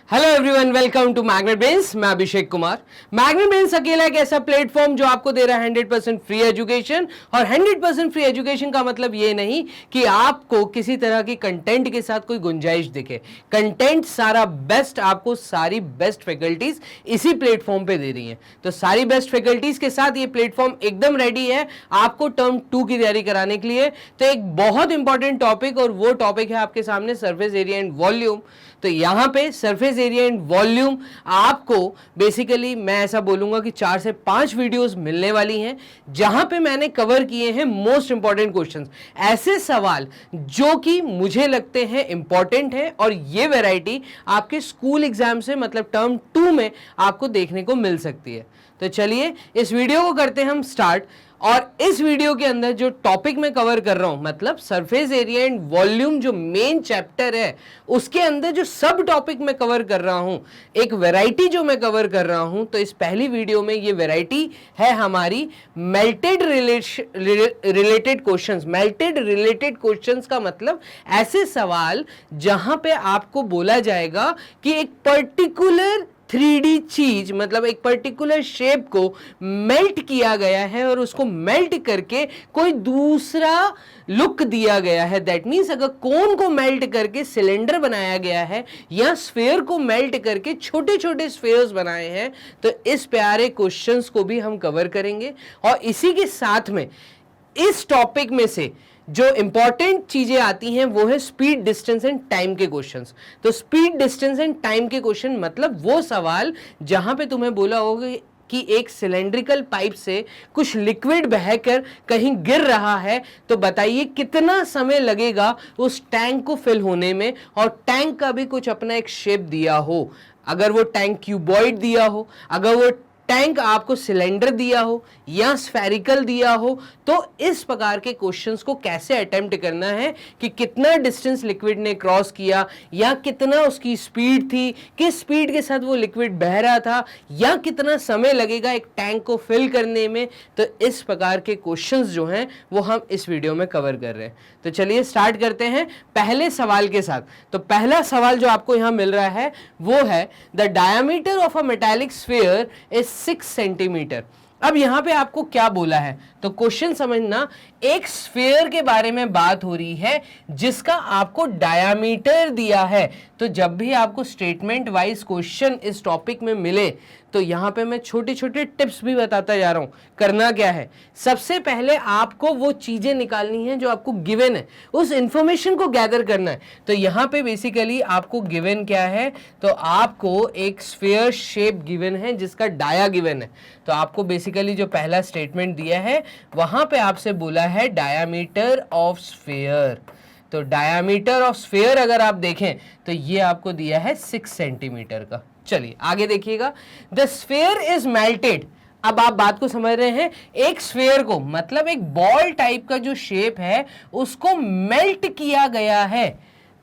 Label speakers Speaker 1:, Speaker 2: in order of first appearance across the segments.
Speaker 1: Hello everyone, welcome to magnet brains. मैं Abhishek Kumar. Magnet brains अकेला एक ऐसा प्लेटफॉर्म जो आपको दे रहा है 100% फ्री एजुकेशन। और 100% फ्री एजुकेशन का मतलब ये नहीं कि आपको किसी तरह की कंटेंट के साथ कोई गुंजाइश दिखे। कंटेंट सारा बेस्ट, आपको सारी बेस्ट फैकल्टीज इसी प्लेटफॉर्म पे दे रही हैं। तो सारी बेस्ट फैकल्टीज के साथ ये प्लेटफॉर्म एकदम रेडी है आपको टर्म 2 की तैयारी कराने के लिए। तो एक बहुत इंपॉर्टेंट टॉपिक, और वो टॉपिक है आपके सामने सरफेस एरिया एंड वॉल्यूम। तो यहां पे सरफेस एरिया एंड वॉल्यूम आपको बेसिकली मैं ऐसा बोलूंगा कि 4 से 5 वीडियोस मिलने वाली हैं, जहां पे मैंने कवर किए हैं मोस्ट इंपॉर्टेंट क्वेश्चंस, ऐसे सवाल जो कि मुझे लगते हैं इंपॉर्टेंट हैं। और ये वैरायटी आपके स्कूल एग्जाम से मतलब टर्म 2 में आपको देखने को मिल सकती है। तो चलिए इस वीडियो को करते हैं हम स्टार्ट। और इस वीडियो के अंदर जो टॉपिक मैं कवर कर रहा हूं, मतलब सरफेस एरिया एंड वॉल्यूम जो मेन चैप्टर है, उसके अंदर जो सब टॉपिक मैं कवर कर रहा हूं, एक वैरायटी जो मैं कवर कर रहा हूं, तो इस पहली वीडियो में ये वैरायटी है हमारी melted related questions. Melted related questions का मतलब ऐसे सवाल जहां पे आपको बोला जाएगा कि एक पर्टिकुलर 3D चीज, मतलब एक पर्टिकुलर शेप को मेल्ट किया गया है और उसको मेल्ट करके कोई दूसरा लुक दिया गया है। दैट मीन्स अगर कोन को मेल्ट करके सिलेंडर बनाया गया है या स्फेयर को मेल्ट करके छोटे छोटे स्फेयर्स बनाए हैं, तो इस प्यारे क्वेश्चंस को भी हम कवर करेंगे। और इसी के साथ में इस टॉपिक में से जो इंपॉर्टेंट चीजें आती हैं वो है स्पीड, डिस्टेंस एंड टाइम के क्वेश्चंस। तो स्पीड, डिस्टेंस एंड टाइम के क्वेश्चन मतलब वो सवाल जहां पे तुम्हें बोला होगा कि एक सिलेंड्रिकल पाइप से कुछ लिक्विड बहकर कहीं गिर रहा है, तो बताइए कितना समय लगेगा उस टैंक को फिल होने में। और टैंक का भी कुछ अपना एक शेप दिया हो, अगर वो टैंक क्यूबॉइड दिया हो, अगर वो टैंक आपको सिलेंडर दिया हो या स्फेरिकल दिया हो, तो इस प्रकार के क्वेश्चंस को कैसे अटेम्प्ट करना है कि कितना डिस्टेंस लिक्विड ने क्रॉस किया, या कितना उसकी स्पीड थी, किस स्पीड के साथ वो लिक्विड बह रहा था, या कितना समय लगेगा एक टैंक को फिल करने में। तो इस प्रकार के क्वेश्चंस जो हैं वो हम इस वीडियो में कवर कर रहे हैं। तो चलिए स्टार्ट करते हैं पहले सवाल के साथ। तो पहला सवाल जो आपको यहां मिल रहा है वो है the diameter of a metallic sphere is 6 centimetre. अब यहां पे आपको क्या बोला है, तो क्वेश्चन समझना, एक स्फीयर के बारे में बात हो रही है जिसका आपको डायामीटर दिया है। तो जब भी आपको स्टेटमेंट वाइज क्वेश्चन इस टॉपिक में मिले, तो यहां पे मैं छोटे छोटे टिप्स भी बताता जा रहा हूं। करना क्या है, सबसे पहले आपको वो चीजें निकालनी है जो आपको गिवन है, उस इंफॉर्मेशन को गैदर करना है। तो यहां पे बेसिकली आपको गिवन क्या है, तो आपको एक स्फीयर शेप गिवन है जिसका डाया गिवन है। तो आपको बेसिकली जो पहला स्टेटमेंट दिया है वहां पे आपसे बोला है डायामीटर ऑफ स्फीयर। तो डायामीटर ऑफ स्फीयर अगर आप देखें तो ये आपको दिया है 6 सेंटीमीटर का। चलिए आगे देखिएगा, द स्फीयर इज मेल्टेड। अब आप बात को समझ रहे हैं, एक स्फीयर को मतलब एक बॉल टाइप का जो शेप है उसको मेल्ट किया गया है।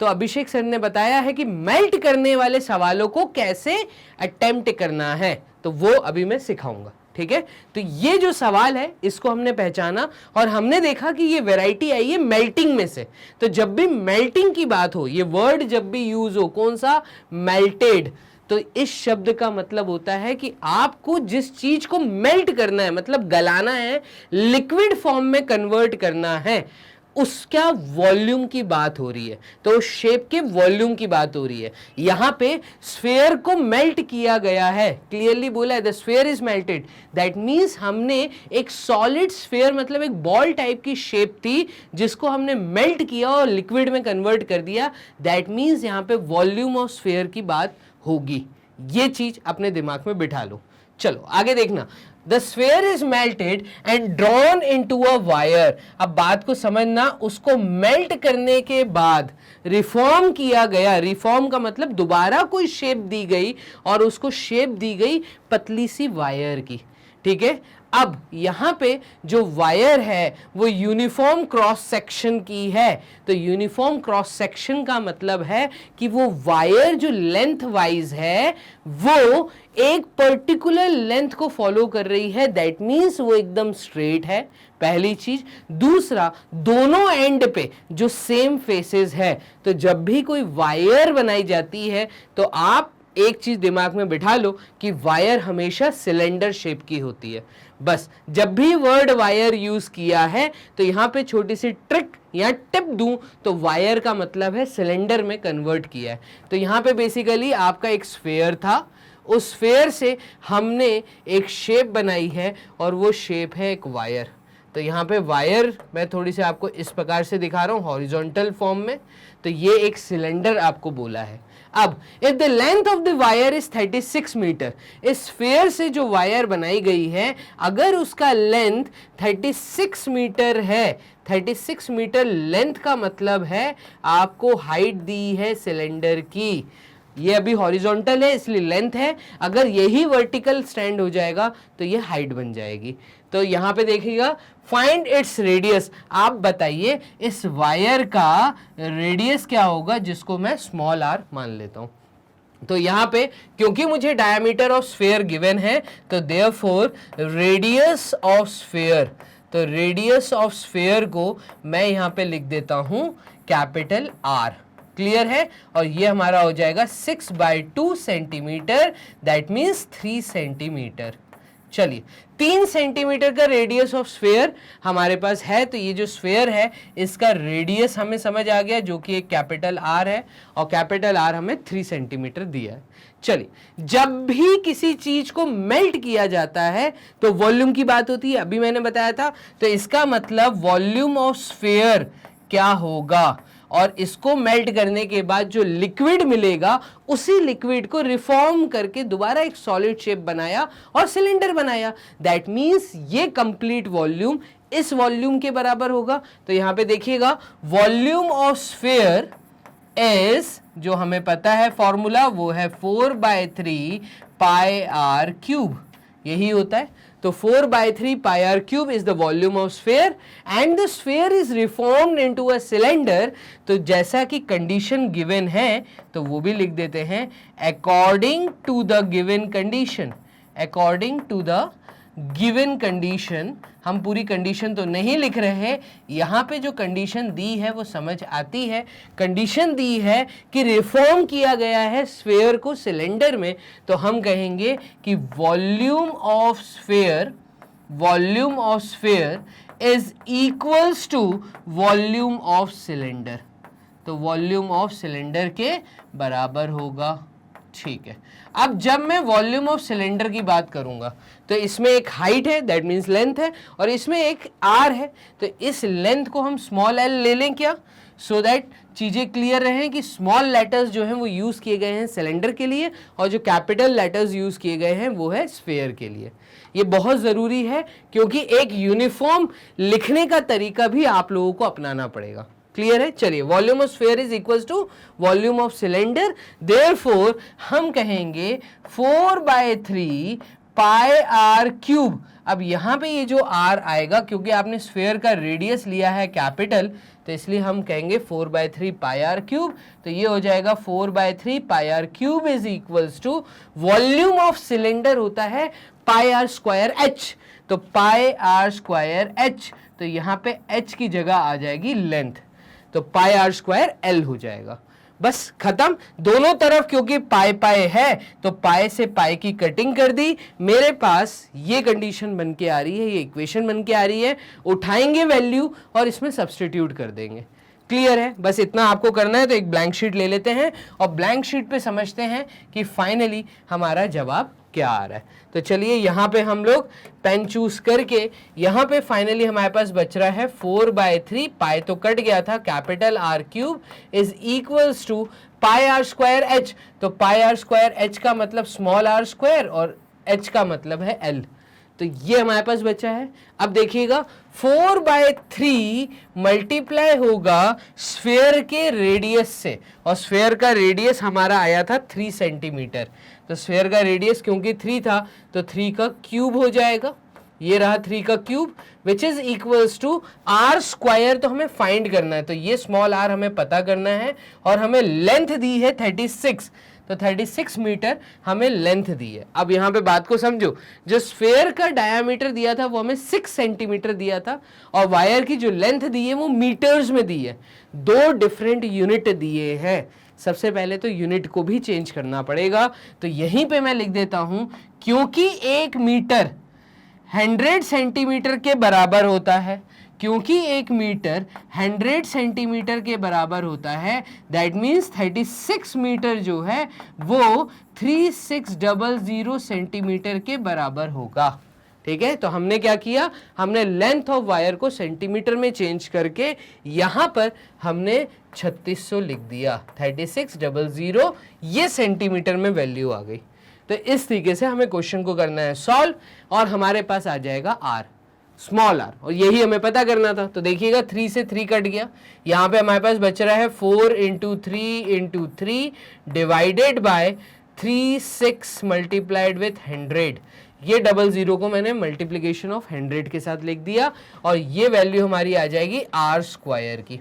Speaker 1: तो अभिषेक सर ने बताया है कि मेल्ट करने वाले सवालों को कैसे अटेम्प्ट करना है, तो वो अभी मैं सिखाऊंगा। ठीक है, तो ये जो सवाल है इसको हमने पहचाना और हमने देखा कि ये वैरायटी आई है मेल्टिंग में से। तो जब भी मेल्टिंग की बात हो, ये वर्ड जब भी यूज हो, कौन सा, मेल्टेड, तो इस शब्द का मतलब होता है कि आपको जिस चीज को मेल्ट करना है, मतलब गलाना है, लिक्विड फॉर्म में कन्वर्ट करना है, उसका वॉल्यूम की बात हो रही है। तो उस शेप के वॉल्यूम की बात हो रही है। यहां पे स्फीयर को मेल्ट किया गया है, क्लियरली बोला है the sphere is melted. That means हमने एक सॉलिड स्फीयर, मतलब एक बॉल टाइप की शेप थी जिसको हमने मेल्ट किया और लिक्विड में कन्वर्ट कर दिया। दैट मींस यहां पे वॉल्यूम ऑफ स्फीयर की बात होगी। ये चीज अपने दिमाग में बिठा लो। चलो आगे देखना, the sphere is melted and drawn into a wire. अब बात को समझना, उसको मेल्ट करने के बाद रिफॉर्म किया गया। रिफॉर्म का मतलब दोबारा कोई शेप दी गई, और उसको शेप दी गई पतली सी वायर की। ठीक है, अब यहां पे जो वायर है वो यूनिफॉर्म क्रॉस सेक्शन की है। तो यूनिफॉर्म क्रॉस सेक्शन का मतलब है कि वो वायर जो लेंथ वाइज है वो एक पर्टिकुलर लेंथ को फॉलो कर रही है। दैट मींस वो एकदम स्ट्रेट है, पहली चीज। दूसरा, दोनों एंड पे जो सेम फेसेस है। तो जब भी कोई वायर बनाई जाती है तो आप एक चीज दिमाग में बिठा लो कि वायर हमेशा सिलेंडर शेप की होती है। बस जब भी वर्ड वायर यूज किया है तो यहां पे छोटी सी ट्रिक या टिप दूं तो वायर का मतलब है सिलेंडर में कन्वर्ट किया है। तो यहां पे बेसिकली आपका एक स्फेयर था, उस स्फेयर से हमने एक शेप बनाई है और वो शेप है एक वायर। तो यहाँ पे वायर मैं थोड़ी सी आपको इस प्रकार से दिखा रहा हूँ हॉरिजॉन्टल फॉर्म में। तो ये एक सिलेंडर आपको बोला है। अब if the length of the wire is 36 metre, इस स्फेयर से जो वायर बनाई गई है अगर उसका लेंथ 36 मीटर है, 36 मीटर लेंथ का मतलब है आपको हाइट दी है सिलेंडर की। ये अभी हॉरिजॉन्टल है इसलिए लेंथ है, अगर यही वर्टिकल स्टैंड हो जाएगा तो ये हाइट बन जाएगी। तो यहां पे देखिएगा फाइंड इट्स रेडियस, आप बताइए इस वायर का रेडियस क्या होगा जिसको मैं स्मॉल आर मान लेता हूं। तो यहां पे क्योंकि मुझे डायमीटर ऑफ स्फेयर गिवन है तो देयरफॉर रेडियस ऑफ स्फेयर, तो रेडियस ऑफ स्फेयर को मैं यहां पे लिख देता हूं कैपिटल आर। क्लियर है? और ये हमारा हो जाएगा 6/2 सेंटीमीटर, दैट मीन्स 3 सेंटीमीटर। चलिए 3 सेंटीमीटर का रेडियस ऑफ स्फेयर हमारे पास है, तो ये जो स्फेयर है इसका रेडियस हमें समझ आ गया जो कि एक कैपिटल आर है और कैपिटल आर हमें 3 सेंटीमीटर दिया है। चलिए जब भी किसी चीज को मेल्ट किया जाता है तो वॉल्यूम की बात होती है, अभी मैंने बताया था। तो इसका मतलब वॉल्यूम ऑफ स्फेयर क्या होगा, और इसको मेल्ट करने के बाद जो लिक्विड मिलेगा उसी लिक्विड को रिफॉर्म करके दोबारा एक सॉलिड शेप बनाया और सिलेंडर बनाया। दैट मींस ये कंप्लीट वॉल्यूम इस वॉल्यूम के बराबर होगा। तो यहां पे देखिएगा वॉल्यूम ऑफ स्फेयर इज, जो हमें पता है फॉर्मूला वो है 4/3 पाई आर क्यूब, यही होता है। तो 4/3 pi r cube is the volume of sphere and the sphere is reformed into a cylinder। तो जैसा कि कंडीशन गिवन है तो वो भी लिख देते हैं according to the given condition, according to the given condition। हम पूरी कंडीशन तो नहीं लिख रहे हैं, यहाँ पे जो कंडीशन दी है वो समझ आती है। कंडीशन दी है कि रिफॉर्म किया गया है स्फेयर को सिलेंडर में, तो हम कहेंगे कि volume of sphere is equals to volume of cylinder. तो वॉल्यूम ऑफ सिलेंडर के बराबर होगा। ठीक है, अब जब मैं वॉल्यूम ऑफ सिलेंडर की बात करूंगा तो इसमें एक हाइट है दैट मीन्स लेंथ है और इसमें एक आर है, तो इस लेंथ को हम स्मॉल एल ले लें क्या, सो दैट चीजें क्लियर रहें कि स्मॉल लेटर्स जो हैं वो यूज किए गए हैं सिलेंडर के लिए और जो कैपिटल लेटर्स यूज किए गए हैं वो है स्फेयर के लिए। ये बहुत जरूरी है क्योंकि एक यूनिफॉर्म लिखने का तरीका भी आप लोगों को अपनाना पड़ेगा। क्लियर है? चलिए volume of sphere is equals to volume of cylinder, therefore हम कहेंगे 4/3 पाई आर क्यूब। अब यहां पे ये जो आर आएगा क्योंकि आपने स्फेयर का रेडियस लिया है कैपिटल, तो इसलिए हम कहेंगे 4/3 पाई आर क्यूब। तो ये हो जाएगा 4/3 pi are cube is equals to volume of cylinder होता है पाई आर स्क्वायर एच, तो पाई आर स्क्वायर एच, तो यहां पे एच की जगह आ जाएगी लेंथ, तो पाई आर स्क्वायर एल हो जाएगा। बस खत्म। दोनों तरफ क्योंकि पाई पाई है तो पाई से पाई की कटिंग कर दी, मेरे पास ये कंडीशन बन के आ रही है, ये इक्वेशन बन के आ रही है। उठाएंगे वैल्यू और इसमें सब्स्टिट्यूट कर देंगे। क्लियर है? बस इतना आपको करना है। तो एक ब्लैंक शीट ले लेते हैं और ब्लैंक शीट पे समझते हैं कि फाइनली हमारा जवाब क्या आ रहा है। तो चलिए यहाँ पे हम लोग पेन चूज करके यहाँ पे फाइनली हमारे पास बच रहा है 4/3, पाई तो कट गया था, capital R cube is equals to pi are square H. तो पाई आर स्क्वायर एच का मतलब स्मॉल आर स्क्वायर और एच का मतलब है एल। तो ये हमारे पास बचा है। अब देखिएगा 4/3 मल्टीप्लाई होगा स्फेयर के रेडियस से और स्फेयर का रेडियस हमारा आया था 3 सेंटीमीटर। तो स्फेयर का रेडियस क्योंकि 3 था तो 3 का क्यूब हो जाएगा, ये रहा 3 का cube which is equals to R square. तो हमें फाइंड करना है, तो ये स्मॉल आर हमें पता करना है और हमें लेंथ दी है 36, तो 36 मीटर हमें लेंथ दी है। अब यहाँ पे बात को समझो, जो स्फेयर का डायामीटर दिया था वो हमें 6 सेंटीमीटर दिया था और वायर की जो लेंथ दी है वो मीटर्स में दी है। दो डिफरेंट यूनिट दिए हैं। सबसे पहले तो यूनिट को भी चेंज करना पड़ेगा। तो यहीं पे मैं लिख देता हूं, क्योंकि 1 मीटर 100 सेंटीमीटर के बराबर होता है, क्योंकि 1 मीटर 100 सेंटीमीटर के बराबर होता है, दैट मीन्स 36 मीटर जो है वो 3600 सेंटीमीटर के बराबर होगा। ठीक है, तो हमने क्या किया, हमने लेंथ ऑफ वायर को सेंटीमीटर में चेंज करके यहां पर हमने 3600 लिख दिया, 3600 ये सेंटीमीटर में वैल्यू आ गई। तो इस तरीके से हमें क्वेश्चन को करना है सॉल्व, और हमारे पास आ जाएगा आर, स्मॉल आर, और यही हमें पता करना था। तो देखिएगा 3 से 3 कट गया, यहाँ पे हमारे पास बच रहा है 4 × 3 × 3 डिवाइडेड बाय 36 मल्टीप्लाइड विथ 100। ये 00 को मैंने मल्टीप्लीकेशन ऑफ 100 के साथ लिख दिया, और ये वैल्यू हमारी आ जाएगी आर स्क्वायर की।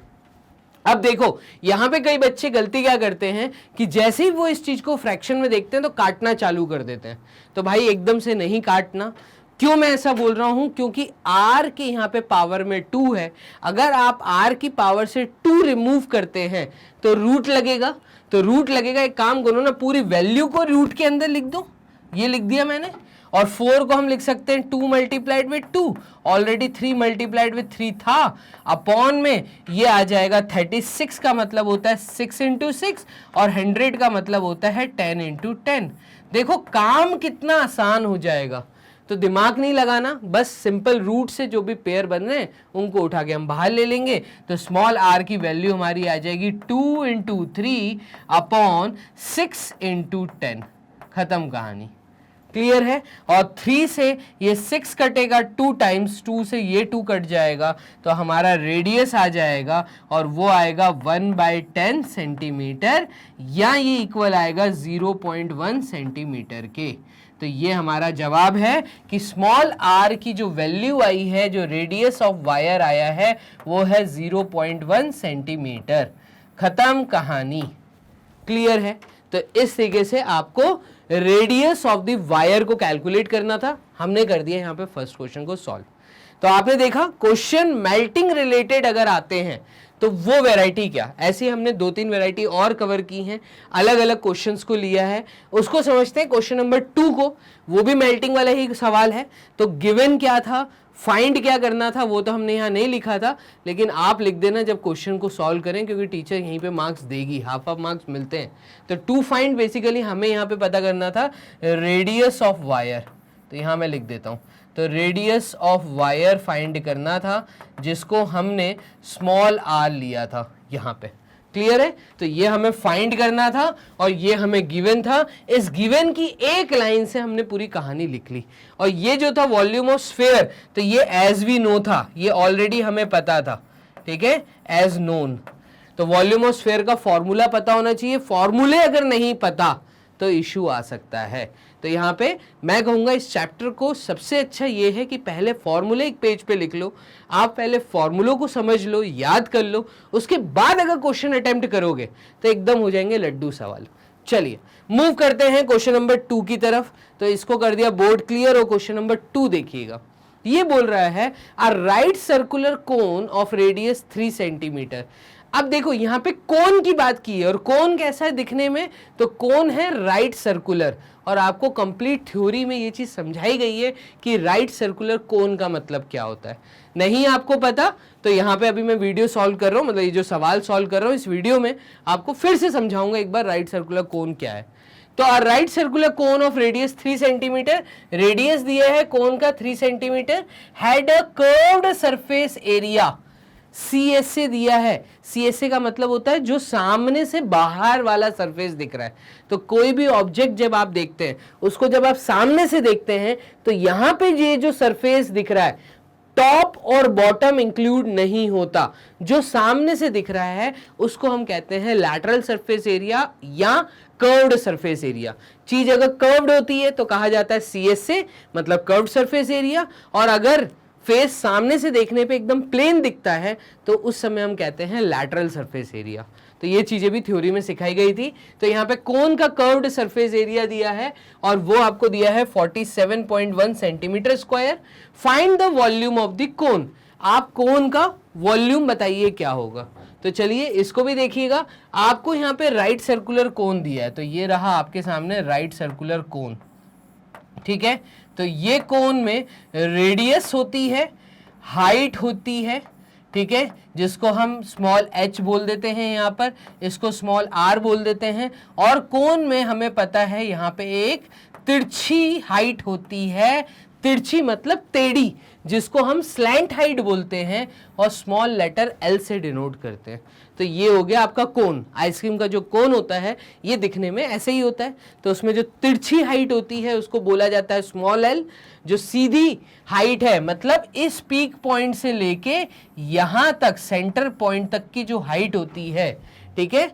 Speaker 1: अब देखो यहां पे कई बच्चे गलती क्या करते हैं कि जैसे ही वो इस चीज को फ्रैक्शन में देखते हैं तो काटना चालू कर देते हैं। तो भाई एकदम से नहीं काटना। क्यों मैं ऐसा बोल रहा हूं, क्योंकि r के यहाँ पे पावर में 2 है, अगर आप r की पावर से 2 रिमूव करते हैं तो रूट लगेगा। तो रूट लगेगा, एक काम करो ना, पूरी वैल्यू को रूट के अंदर लिख दो, ये लिख दिया मैंने। और 4 को हम लिख सकते हैं 2 multiplied with 2, already 3 multiplied with 3 था, अपॉन में ये आ जाएगा 36 का मतलब होता है 6 × 6, और 100 का मतलब होता है 10 × 10। देखो काम कितना आसान हो जाएगा। तो दिमाग नहीं लगाना, बस सिंपल रूट से जो भी पेयर बन रहे हैं उनको उठा के हम बाहर ले लेंगे। तो स्मॉल r की वैल्यू हमारी आ जाएगी 2 × 3 अपॉन 6 × 10। खत्म कहानी, क्लियर है। और 3 से ये 6 कटेगा 2 टाइम्स, 2 से ये 2 कट जाएगा, तो हमारा रेडियस आ जाएगा, और वो आएगा 1/10 सेंटीमीटर, या ये इक्वल आएगा 0.1 सेंटीमीटर के। तो ये हमारा जवाब है कि स्मॉल r की जो वैल्यू आई है, जो रेडियस ऑफ वायर आया है, वो है 0.1 सेंटीमीटर। खत्म कहानी, क्लियर है। तो इस तरीके से आपको रेडियस ऑफ द वायर को कैलकुलेट करना था। हमने कर दिया यहाँ पे फर्स्ट क्वेश्चन को सॉल्व। तो आपने देखा क्वेश्चन मेल्टिंग रिलेटेड अगर आते हैं तो वो वैरायटी क्या, ऐसे हमने 2-3 वैरायटी और कवर की हैं, अलग अलग क्वेश्चंस को लिया है। उसको समझते हैं क्वेश्चन नंबर 2 को, वो भी मेल्टिंग वाला ही सवाल है। तो गिवन क्या था, फाइंड क्या करना था, वो तो हमने यहाँ नहीं लिखा था, लेकिन आप लिख देना जब क्वेश्चन को सॉल्व करें, क्योंकि टीचर यहीं पे मार्क्स देगी, हाफ मार्क्स मिलते हैं। तो टू फाइंड बेसिकली हमें यहाँ पे पता करना था रेडियस ऑफ वायर। तो यहाँ मैं लिख देता हूँ, तो रेडियस ऑफ वायर फाइंड करना था, जिसको हमने स्मॉल r लिया था यहाँ पे। क्लियर है। तो ये हमें फाइंड करना था, और ये हमें गिवन था। इस गिवन की एक लाइन से हमने पूरी कहानी लिख ली। और ये जो था वॉल्यूम ऑफ स्फीयर, तो ये एज वी नो था, ये ऑलरेडी हमें पता था, ठीक है, एज नोन। तो वॉल्यूम ऑफ स्फीयर का फॉर्मूला पता होना चाहिए। फॉर्मूले अगर नहीं पता तो इशू आ सकता है। तो यहाँ पे मैं कहूँगा इस चैप्टर को सबसे अच्छा ये है कि पहले फॉर्मूले एक पेज पे लिख लो, आप पहले फॉर्मूलों को समझ लो, याद कर लो, उसके बाद अगर क्वेश्चन अटेम्प्ट करोगे तो एकदम हो जाएंगे लड्डू सवाल। चलिए मूव करते हैं क्वेश्चन नंबर 2 की तरफ। तो इसको कर दिया बोर्ड क्लियर, और क्वेश्चन नंबर 2 देखिएगा। ये बोल रहा है a right circular cone of radius 3 centimetre. अब देखो यहाँ पे कोन की बात की है, और कोन कैसा है दिखने में, तो कोन है राइट सर्कुलर। और आपको कंप्लीट थ्योरी में ये चीज समझाई गई है कि राइट सर्कुलर कोन का मतलब क्या होता है। नहीं आपको पता तो यहाँ पे अभी मैं वीडियो सॉल्व कर रहा हूँ, मतलब ये जो सवाल सॉल्व कर रहा हूँ इस वीडियो में आपको फिर से समझाऊंगा एक बार राइट सर्कुलर कोन क्या है। तो a right circular cone of radius 3 centimetre, radius दिया है कोन का 3 centimetre, had a curved surface area CSA दिया है। CSA का मतलब होता है जो सामने से बाहर वाला सरफेस दिख रहा है। तो कोई भी ऑब्जेक्ट जब आप देखते हैं उसको जब आप सामने से देखते हैं तो यहाँ पे ये जो सरफेस दिख रहा है टॉप और बॉटम इंक्लूड नहीं होता, जो सामने से दिख रहा है उसको हम कहते हैं लैटरल सरफेस एरिया या कर्व्ड सरफेस एरिया। चीज अगर कर्व्ड होती है तो कहा जाता है CSA मतलब कर्व्ड सरफेस एरिया, और अगर फेस सामने से देखने पे एकदम प्लेन दिखता है तो उस समय हम कहते हैं लैटरल सरफेस एरिया। तो ये चीजें भी थ्योरी में सिखाई गई थी। तो यहाँ पे कोन का कर्व्ड सरफेस एरिया दिया है और वो आपको दिया है 47.1 centimetre square. Find the volume of the कोन। आप कोन का वॉल्यूम बताइए क्या होगा। तो चलिए इसको भी देखिएगा, आपको यहाँ पे राइट सर्कुलर कोन दिया है, तो ये रहा आपके सामने राइट सर्कुलर कोन, ठीक है। तो ये कोन में रेडियस होती है, हाइट होती है, ठीक है, जिसको हम स्मॉल h बोल देते हैं, यहाँ पर इसको स्मॉल r बोल देते हैं। और कोन में हमें पता है यहाँ पे एक तिरछी हाइट होती है, तिरछी मतलब टेढ़ी, जिसको हम स्लैंट हाइट बोलते हैं और स्मॉल लेटर l से डिनोट करते हैं। तो ये हो गया आपका कोन। आइसक्रीम का जो कोन होता है ये दिखने में ऐसे ही होता है, तो उसमें जो तिरछी हाइट होती है उसको बोला जाता है स्मॉल l। जो सीधी हाइट है मतलब इस पीक पॉइंट से लेके यहां तक सेंटर पॉइंट तक की जो हाइट होती है, ठीक है,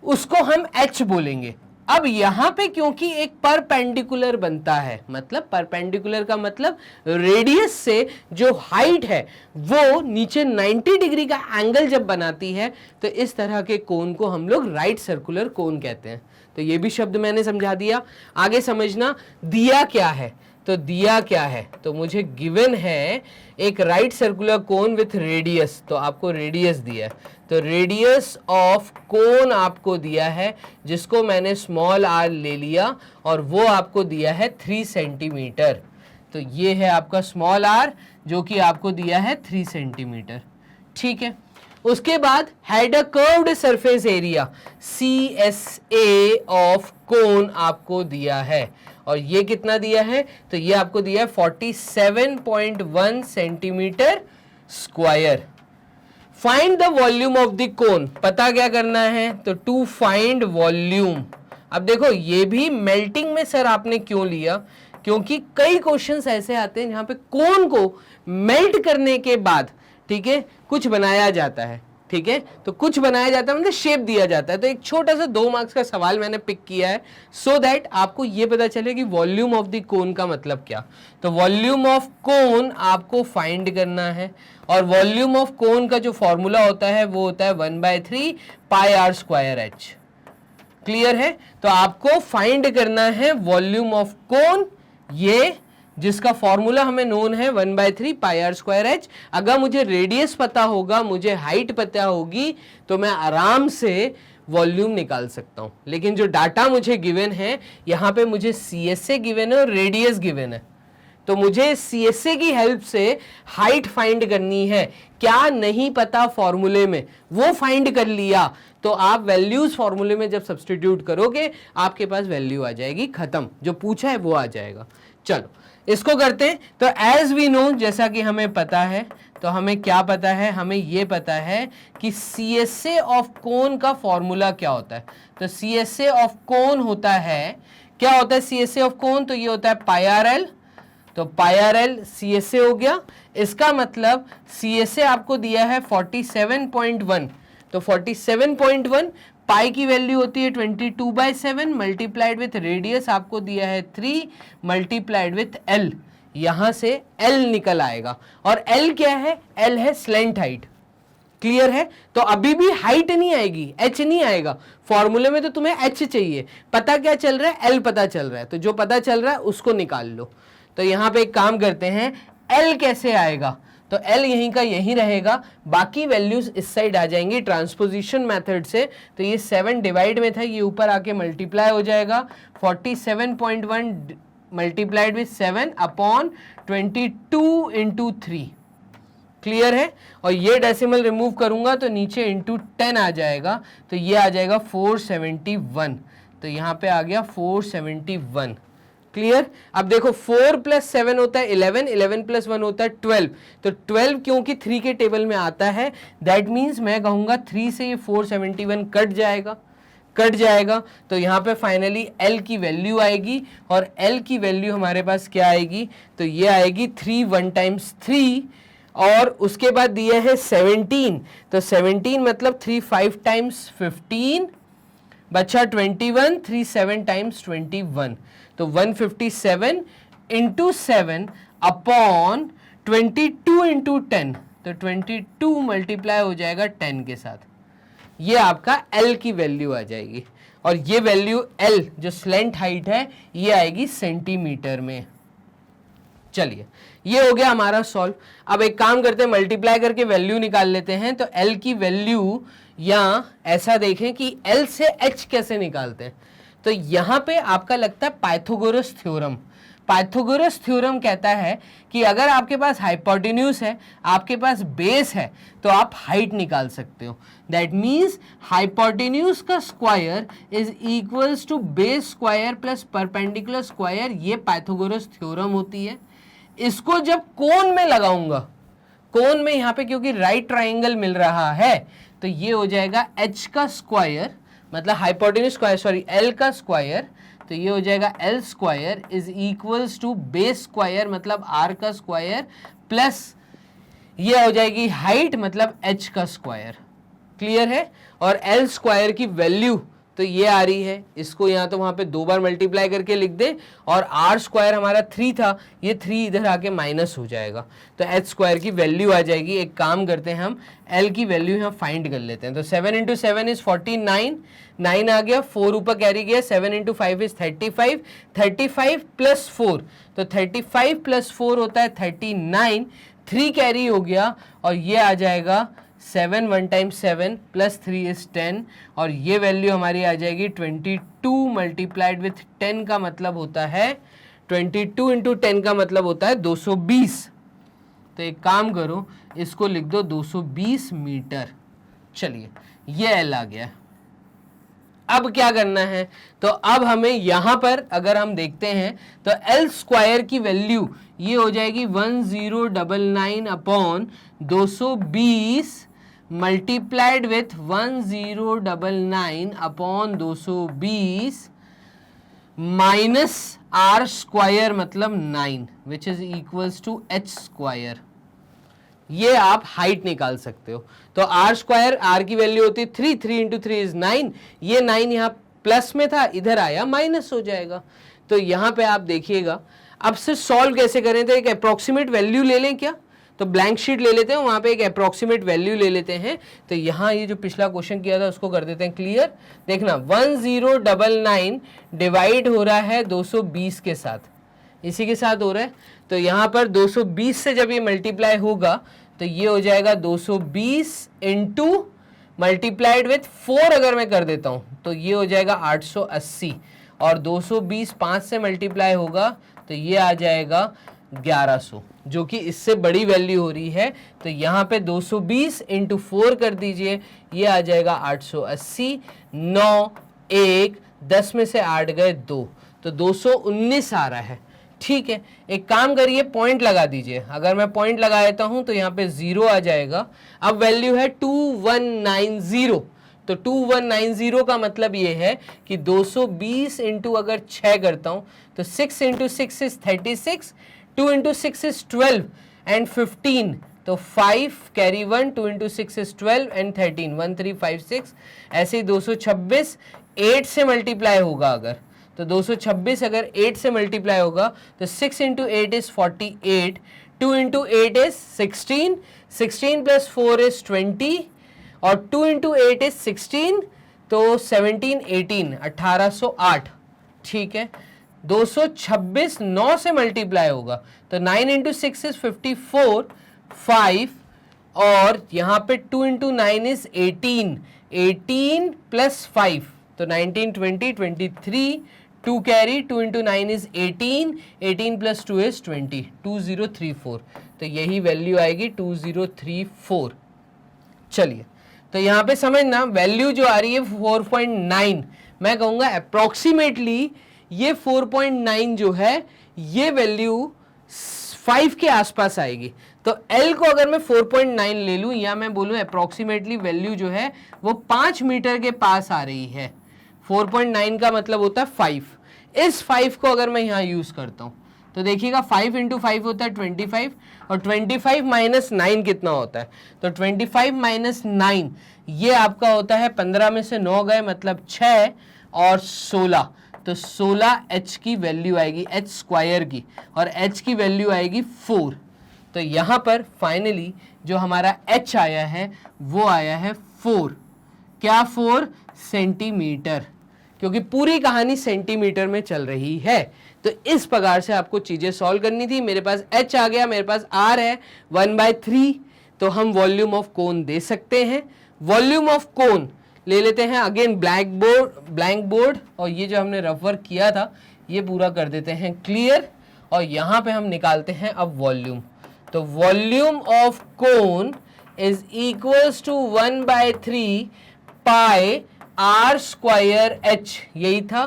Speaker 1: उसको हम h बोलेंगे। अब यहां पे क्योंकि एक परपेंडिकुलर बनता है, मतलब परपेंडिकुलर का मतलब रेडियस से जो हाइट है वो नीचे 90 डिग्री का एंगल जब बनाती है, तो इस तरह के कोन को हम लोग राइट सर्कुलर कोन कहते हैं। तो ये भी शब्द मैंने समझा दिया। आगे समझना दिया क्या है। तो दिया क्या है, तो मुझे गिवन है एक right circular cone with radius, तो आपको रेडियस दिया है, तो रेडियस ऑफ कोन आपको दिया है, जिसको मैंने स्मॉल r ले लिया और वो आपको दिया है 3 सेंटीमीटर। तो ये है आपका स्मॉल r जो कि आपको दिया है 3 सेंटीमीटर, ठीक है। उसके बाद had a curved surface area CSA of cone आपको दिया है, और ये कितना दिया है, तो ये आपको दिया है 47.1 centimetre square. Find the volume of the कोन, पता क्या करना है, तो टू फाइंड वॉल्यूम। अब देखो ये भी मेल्टिंग में सर आपने क्यों लिया, क्योंकि कई क्वेश्चंस ऐसे आते हैं जहां पे कोन को मेल्ट करने के बाद, ठीक है, कुछ बनाया जाता है, ठीक है, तो कुछ बनाया जाता है मतलब शेप दिया जाता है। तो एक छोटा सा 2 मार्क्स का सवाल मैंने पिक किया है सो दैट आपको ये पता चले कि वॉल्यूम ऑफ द कोन का मतलब क्या। तो वॉल्यूम ऑफ कोन आपको फाइंड करना है, और वॉल्यूम ऑफ कोन का जो फॉर्मूला होता है वो होता है 1/3 pi r square h। Clear है। तो आपको फाइंड करना है वॉल्यूम ऑफ कोन, ये जिसका फॉर्मूला हमें नोन है 1/3 पाई r स्क्वायर h। अगर मुझे रेडियस पता होगा, मुझे हाइट पता होगी, तो मैं आराम से वॉल्यूम निकाल सकता हूं। लेकिन जो डाटा मुझे गिवन है, यहां पे मुझे CSA गिवन है और रेडियस गिवन है, तो मुझे CSA की हेल्प से हाइट फाइंड करनी है। क्या नहीं पता फॉर्मूले में, वो फाइंड कर लिया, तो आप वैल्यूज फॉर्मूले में जब सब्स्टिट्यूट करोगे आपके पास वैल्यू आ जाएगी, खत्म, जो पूछा है वो आ जाएगा। चलो इसको करते हैं। तो एज वी नो, जैसा कि हमें पता है, तो हमें क्या पता है, हमें ये पता है कि CSA ऑफ कोन का फॉर्मूला क्या होता है। तो CSA ऑफ कोन होता है, क्या होता है CSA ऑफ कोन, तो ये होता है पाई आर एल। तो पाई आर एल CSA हो गया। इसका मतलब CSA आपको दिया है 47.1, तो 47.1 पाई की वैल्यू होती है 22/7 मल्टीप्लाइड विथ रेडियस आपको दिया है 3 मल्टीप्लाइड विथ L। यहां से L निकल आएगा, और L क्या है, L है स्लेंट हाइट। क्लियर है। तो अभी भी हाइट नहीं आएगी, h नहीं आएगा। फॉर्मूले में तो तुम्हें h चाहिए, पता क्या चल रहा है, L पता चल रहा है, तो जो पता चल रहा है उसको निकाल लो। तो यहां पे एक काम करते हैं, L कैसे आएगा, तो L यहीं का यहीं रहेगा, बाकी वैल्यूज इस साइड आ जाएंगी ट्रांसपोजिशन मेथड से। तो ये 7 डिवाइड में था, ये ऊपर आके मल्टीप्लाई हो जाएगा, 47.1 multiplied with 7 upon 22 into 3। Clear है। और ये डेसिमल रिमूव करूंगा तो नीचे इंटू 10 आ जाएगा, तो ये आ जाएगा 471। तो यहाँ पे आ गया 471। क्लियर। अब देखो 4 + 7 होता है 11, 11 + 1 होता है 12। तो 12 क्योंकि 3 के टेबल में आता है, दैट मीन्स मैं कहूँगा 3 से ये 471 कट जाएगा। तो यहाँ पे फाइनली L की वैल्यू आएगी, और L की वैल्यू हमारे पास क्या आएगी, तो ये आएगी 3 1 × 3, और उसके बाद दिया है 17। तो 17 मतलब 3 5 × 15 बचा 21, 3 7 × 21, तो 157 इंटू 7 अपॉन 22 इंटू 10, तो 22 मल्टीप्लाई हो जाएगा 10 के साथ। ये आपका L की वैल्यू आ जाएगी, और ये वैल्यू L जो स्लेंट हाइट है ये आएगी सेंटीमीटर में। चलिए ये हो गया हमारा सॉल्व। अब एक काम करते हैं, मल्टीप्लाई करके वैल्यू निकाल लेते हैं। तो L की वैल्यू, या ऐसा देखें कि L से H कैसे निकालते हैं। तो यहां पे आपका लगता है पाइथागोरस थ्योरम। पाइथागोरस थ्योरम कहता है कि अगर आपके पास हाइपोटेन्यूज है, आपके पास बेस है, तो आप हाइट निकाल सकते हो। दैट मीन्स हाइपोटेन्यूज का square is equals to base square plus perpendicular square. ये पाइथागोरस थ्योरम होती है। इसको जब कोन में लगाऊंगा, कोन में यहाँ पे क्योंकि राइट ट्राइंगल मिल रहा है, तो ये हो जाएगा h का स्क्वायर, मतलब हाइपोटेन्यूज स्क्वायर, सॉरी L का स्क्वायर। तो ये हो जाएगा L square is equals to base square मतलब R का स्क्वायर, प्लस ये हो जाएगी हाइट मतलब h का स्क्वायर। क्लियर है। और L स्क्वायर की वैल्यू तो ये आ रही है, इसको यहाँ तो वहाँ पे 2 बार मल्टीप्लाई करके लिख दे, और R स्क्वायर हमारा 3 था, ये 3 इधर आके माइनस हो जाएगा, तो h स्क्वायर की वैल्यू आ जाएगी। एक काम करते हैं, हम L की वैल्यू यहाँ फाइंड कर लेते हैं। तो 7 इंटू 7 इज 49, 9 आ गया, 4 ऊपर कैरी गया, 7 इंटू 5 इज 35, 35 प्लस 4, तो 35 प्लस 4 होता है 39, 3 कैरी हो गया, और ये आ जाएगा 7, 1 टाइम्स 7 प्लस 3 इज 10, और ये वैल्यू हमारी आ जाएगी 22 मल्टीप्लाइड विथ 10 का मतलब होता है 22 इंटू 10 का मतलब होता है 220। तो एक काम करो, इसको लिख दो 220 मीटर। चलिए ये L आ गया। अब क्या करना है, तो अब हमें यहां पर अगर हम देखते हैं तो L स्क्वायर की वैल्यू ये हो जाएगी 1099 upon 220 multiplied with 1099 upon 220 minus R square मतलब 9 which is equals to H square. ये आप हाइट निकाल सकते हो। तो R स्क्वायर, R की वैल्यू होती है 3, 3 इंटू 3 इज 9, ये 9 यहाँ प्लस में था, इधर आया माइनस हो जाएगा। तो यहाँ पे आप देखिएगा, अब से सॉल्व कैसे करें, तो एक अप्रोक्सीमेट वैल्यू ले लें क्या, तो ब्लैंक शीट ले लेते हैं, वहाँ पे एक अप्रोक्सीमेट वैल्यू ले लेते हैं। तो यहाँ ये जो पिछला क्वेश्चन किया था उसको कर देते हैं क्लियर। देखना 1099 डिवाइड हो रहा है 220 के साथ, इसी के साथ हो रहा है। तो यहाँ पर 220 से जब ये मल्टीप्लाई होगा तो ये हो जाएगा 220 इंटू मल्टीप्लाइड विथ 4 अगर मैं कर देता हूँ तो ये हो जाएगा 880, और 220 5 से मल्टीप्लाई होगा तो ये आ जाएगा 1100, जो कि इससे बड़ी वैल्यू हो रही है। तो यहाँ पे 220 इंटू 4 कर दीजिए, ये आ जाएगा 880, 9 1 10 में से 8 गए 2, तो 219 आ रहा है। ठीक है, एक काम करिए पॉइंट लगा दीजिए। अगर मैं पॉइंट लगा देता हूं तो यहाँ पे 0 आ जाएगा। अब वैल्यू है 2190, तो 2190 का मतलब ये है कि 220 इंटू अगर 6 करता हूं तो 6 into 6 is 36, 2 into 6 is 12 and 15, तो 5 कैरी 1, 2 इंटू 6 इज 12 एंड 13, 1356। ऐसे ही 226 8 से मल्टीप्लाई होगा अगर, तो 226 अगर 8 से मल्टीप्लाई होगा तो 6 into 8 is 48, 2 into 8 is 16, 16 plus 4 is 20, और 2 इंटू 8 इज 16, तो 17 18 1808। ठीक है, 226 9 से मल्टीप्लाई होगा तो 9 इंटू 6 इज 54, 5, और यहाँ पे 2 इंटू 9 इज 18, 18 प्लस 5 तो 19 20 23, 2 carry, 2 into 9 is 18, 18 plus 2 is 20, 2034। तो यही वैल्यू आएगी 2034। चलिए, तो यहाँ पे समझना वैल्यू जो आ रही है 4.9, मैं कहूँगा अप्रोक्सीमेटली ये 4.9 जो है ये वैल्यू 5 के आसपास आएगी। तो L को अगर मैं 4.9 ले लूँ, या मैं बोलूँ अप्रोक्सीमेटली वैल्यू जो है वो 5 मीटर के पास आ रही है। 4.9 का मतलब होता है 5। इस 5 को अगर मैं यहाँ यूज करता हूँ तो देखिएगा 5 इंटू 5 होता है 25, और 25 माइनस 9 कितना होता है, तो 25 माइनस 9 ये आपका होता है 15 में से 9 गए मतलब 6 और 16, तो 16 h की वैल्यू आएगी, h स्क्वायर की, और h की वैल्यू आएगी 4। तो यहाँ पर फाइनली जो हमारा h आया है वो आया है 4। क्या 4 सेंटीमीटर, क्योंकि पूरी कहानी सेंटीमीटर में चल रही है। तो इस प्रकार से आपको चीजें सॉल्व करनी थी। मेरे पास h आ गया, मेरे पास r है 1/3, तो हम वॉल्यूम ऑफ कोन दे सकते हैं। वॉल्यूम ऑफ कोन ले लेते हैं अगेन ब्लैंक बोर्ड, और ये जो हमने रफ वर्क किया था ये पूरा कर देते हैं क्लियर, और यहाँ पे हम निकालते हैं अब वॉल्यूम। तो volume of cone is equals to 1/3 pi r square h, यही था।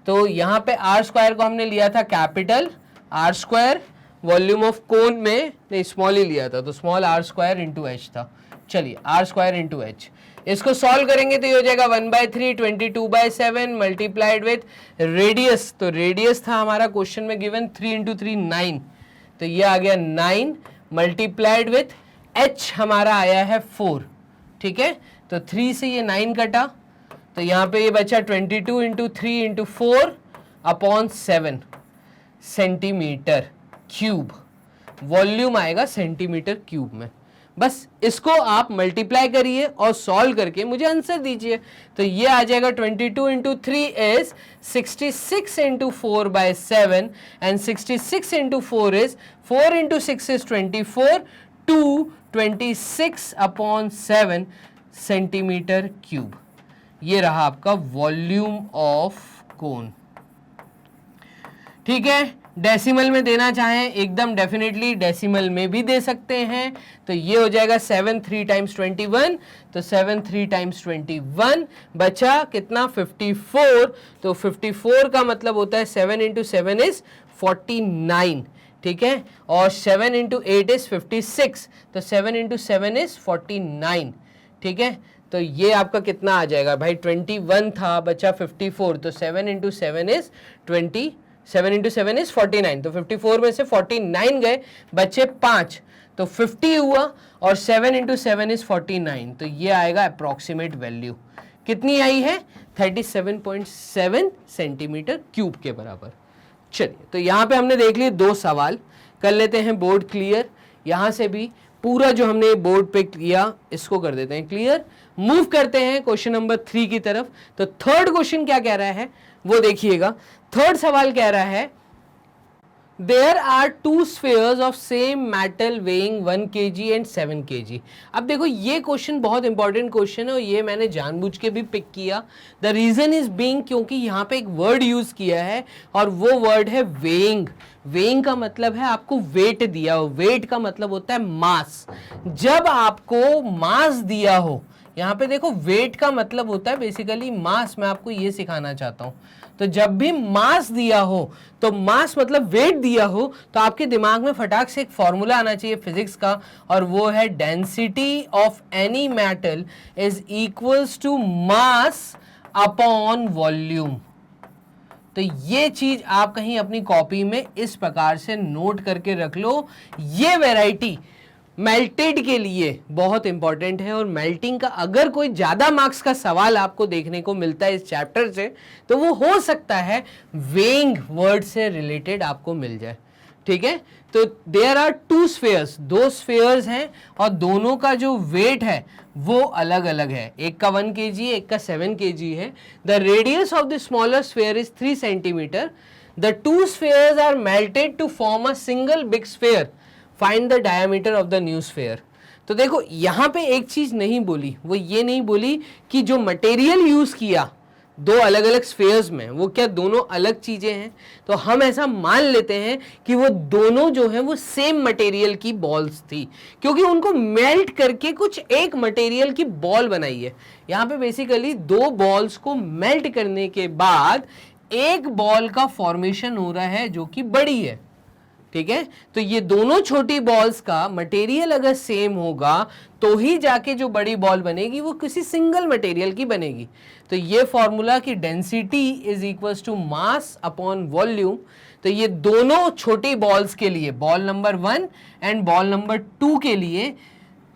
Speaker 1: तो यहाँ पे r स्क्वायर को हमने लिया था capital R square, volume of कोन में नहीं स्मॉल ही लिया था, तो small r square into h था। चलिए r स्क्वायर इंटू h, इसको सॉल्व करेंगे तो ये हो जाएगा 1/3 22/7 मल्टीप्लाइड विथ रेडियस। तो रेडियस था हमारा क्वेश्चन में गिवन 3 × 3 9, तो ये आ गया 9 मल्टीप्लाइड विथ h हमारा आया है 4। ठीक है, तो 3 से ये 9 कटा, तो यहाँ पे ये बचा 22 × 3 × 4 अपॉन 7 सेंटीमीटर क्यूब। वॉल्यूम आएगा सेंटीमीटर क्यूब में। बस इसको आप मल्टीप्लाई करिए और सॉल्व करके मुझे आंसर दीजिए। तो ये आ जाएगा 22 × 3 is 66 × 4/7 and 66 × 4 is 4 × 6 is 24 226 upon 7 centimetre cube. ये रहा आपका वॉल्यूम ऑफ कोन। ठीक है, डेसिमल में देना चाहें एकदम डेफिनेटली डेसिमल में भी दे सकते हैं। तो ये हो जाएगा 7 3 × 21, तो 7 3 × 21 बचा कितना 54। तो 54 का मतलब होता है 7 × 7 इज 49। ठीक है, और 7 × 8 इज 56, तो 7 × 7 इज 49। ठीक है, तो ये आपका कितना आ जाएगा भाई 21 था, बचा 54, तो 7 × 7 इज 20, 7 × 7 इज 49, तो 54 में से 49 गए, बचे 5, तो 50 हुआ, और 7 × 7 इज 49, तो ये आएगा अप्रॉक्सीमेट वैल्यू कितनी आई है 37.7 सेंटीमीटर क्यूब के बराबर। चलिए, तो यहाँ पे हमने देख लिए 2 सवाल, कर लेते हैं बोर्ड क्लियर। यहाँ से भी पूरा जो हमने बोर्ड पे किया इसको कर देते हैं क्लियर। मूव करते हैं क्वेश्चन नंबर 3 की तरफ। तो थर्ड क्वेश्चन क्या कह रहा है वो देखिएगा। थर्ड सवाल कह रहा है there are 2 spheres of same metal weighing 1 kg and 7 kg। अब देखो ये क्वेश्चन बहुत इंपॉर्टेंट क्वेश्चन है और ये मैंने जानबूझ के भी पिक किया। द रीजन इज बीइंग क्योंकि यहाँ पे एक वर्ड यूज किया है और वो वर्ड है वेइंग। वेइंग का मतलब है आपको वेट दिया हो, वेट का मतलब होता है मास। जब आपको मास दिया हो, यहाँ पे देखो वेट का मतलब होता है बेसिकली मास, मैं आपको ये सिखाना चाहता हूँ। तो जब भी मास दिया हो, तो मास मतलब वेट दिया हो, तो आपके दिमाग में फटाक से एक फॉर्मूला आना चाहिए फिजिक्स का, और वो है density of any metal is equals to mass upon volume. तो ये चीज आप कहीं अपनी कॉपी में इस प्रकार से नोट करके रख लो। ये वैरायटी मेल्टेड के लिए बहुत इंपॉर्टेंट है, और मेल्टिंग का अगर कोई ज्यादा मार्क्स का सवाल आपको देखने को मिलता है इस चैप्टर से, तो वो हो सकता है वेइंग वर्ड से रिलेटेड आपको मिल जाए। ठीक है, तो देयर आर 2 स्फीयर्स, 2 स्फीयर्स हैं और दोनों का जो वेट है वो अलग अलग है। एक का 1 kg है, एक का 7 kg है। The radius of the smaller sphere is 3 centimetre. The 2 spheres are melted to form a single big sphere. Find the diameter of the new sphere. तो देखो यहाँ पे एक चीज नहीं बोली, वो ये नहीं बोली कि जो मटेरियल यूज किया 2 अलग अलग स्फीयर्स में, वो क्या दोनों अलग चीजें हैं। तो हम ऐसा मान लेते हैं कि वो दोनों जो है वो सेम मटेरियल की बॉल्स थी, क्योंकि उनको मेल्ट करके कुछ एक मटेरियल की बॉल बनाई है। यहाँ पे बेसिकली 2 बॉल्स को मेल्ट करने के बाद एक बॉल का फॉर्मेशन हो रहा है जो कि बड़ी है। ठीक है, तो ये दोनों छोटी बॉल्स का मटेरियल अगर सेम होगा तो ही जाके जो बड़ी बॉल बनेगी वो किसी सिंगल मटेरियल की बनेगी। तो ये फॉर्मूला कि density is equals to mass upon volume, तो ये दोनों छोटी बॉल्स के लिए, ball number 1 and ball number 2 के लिए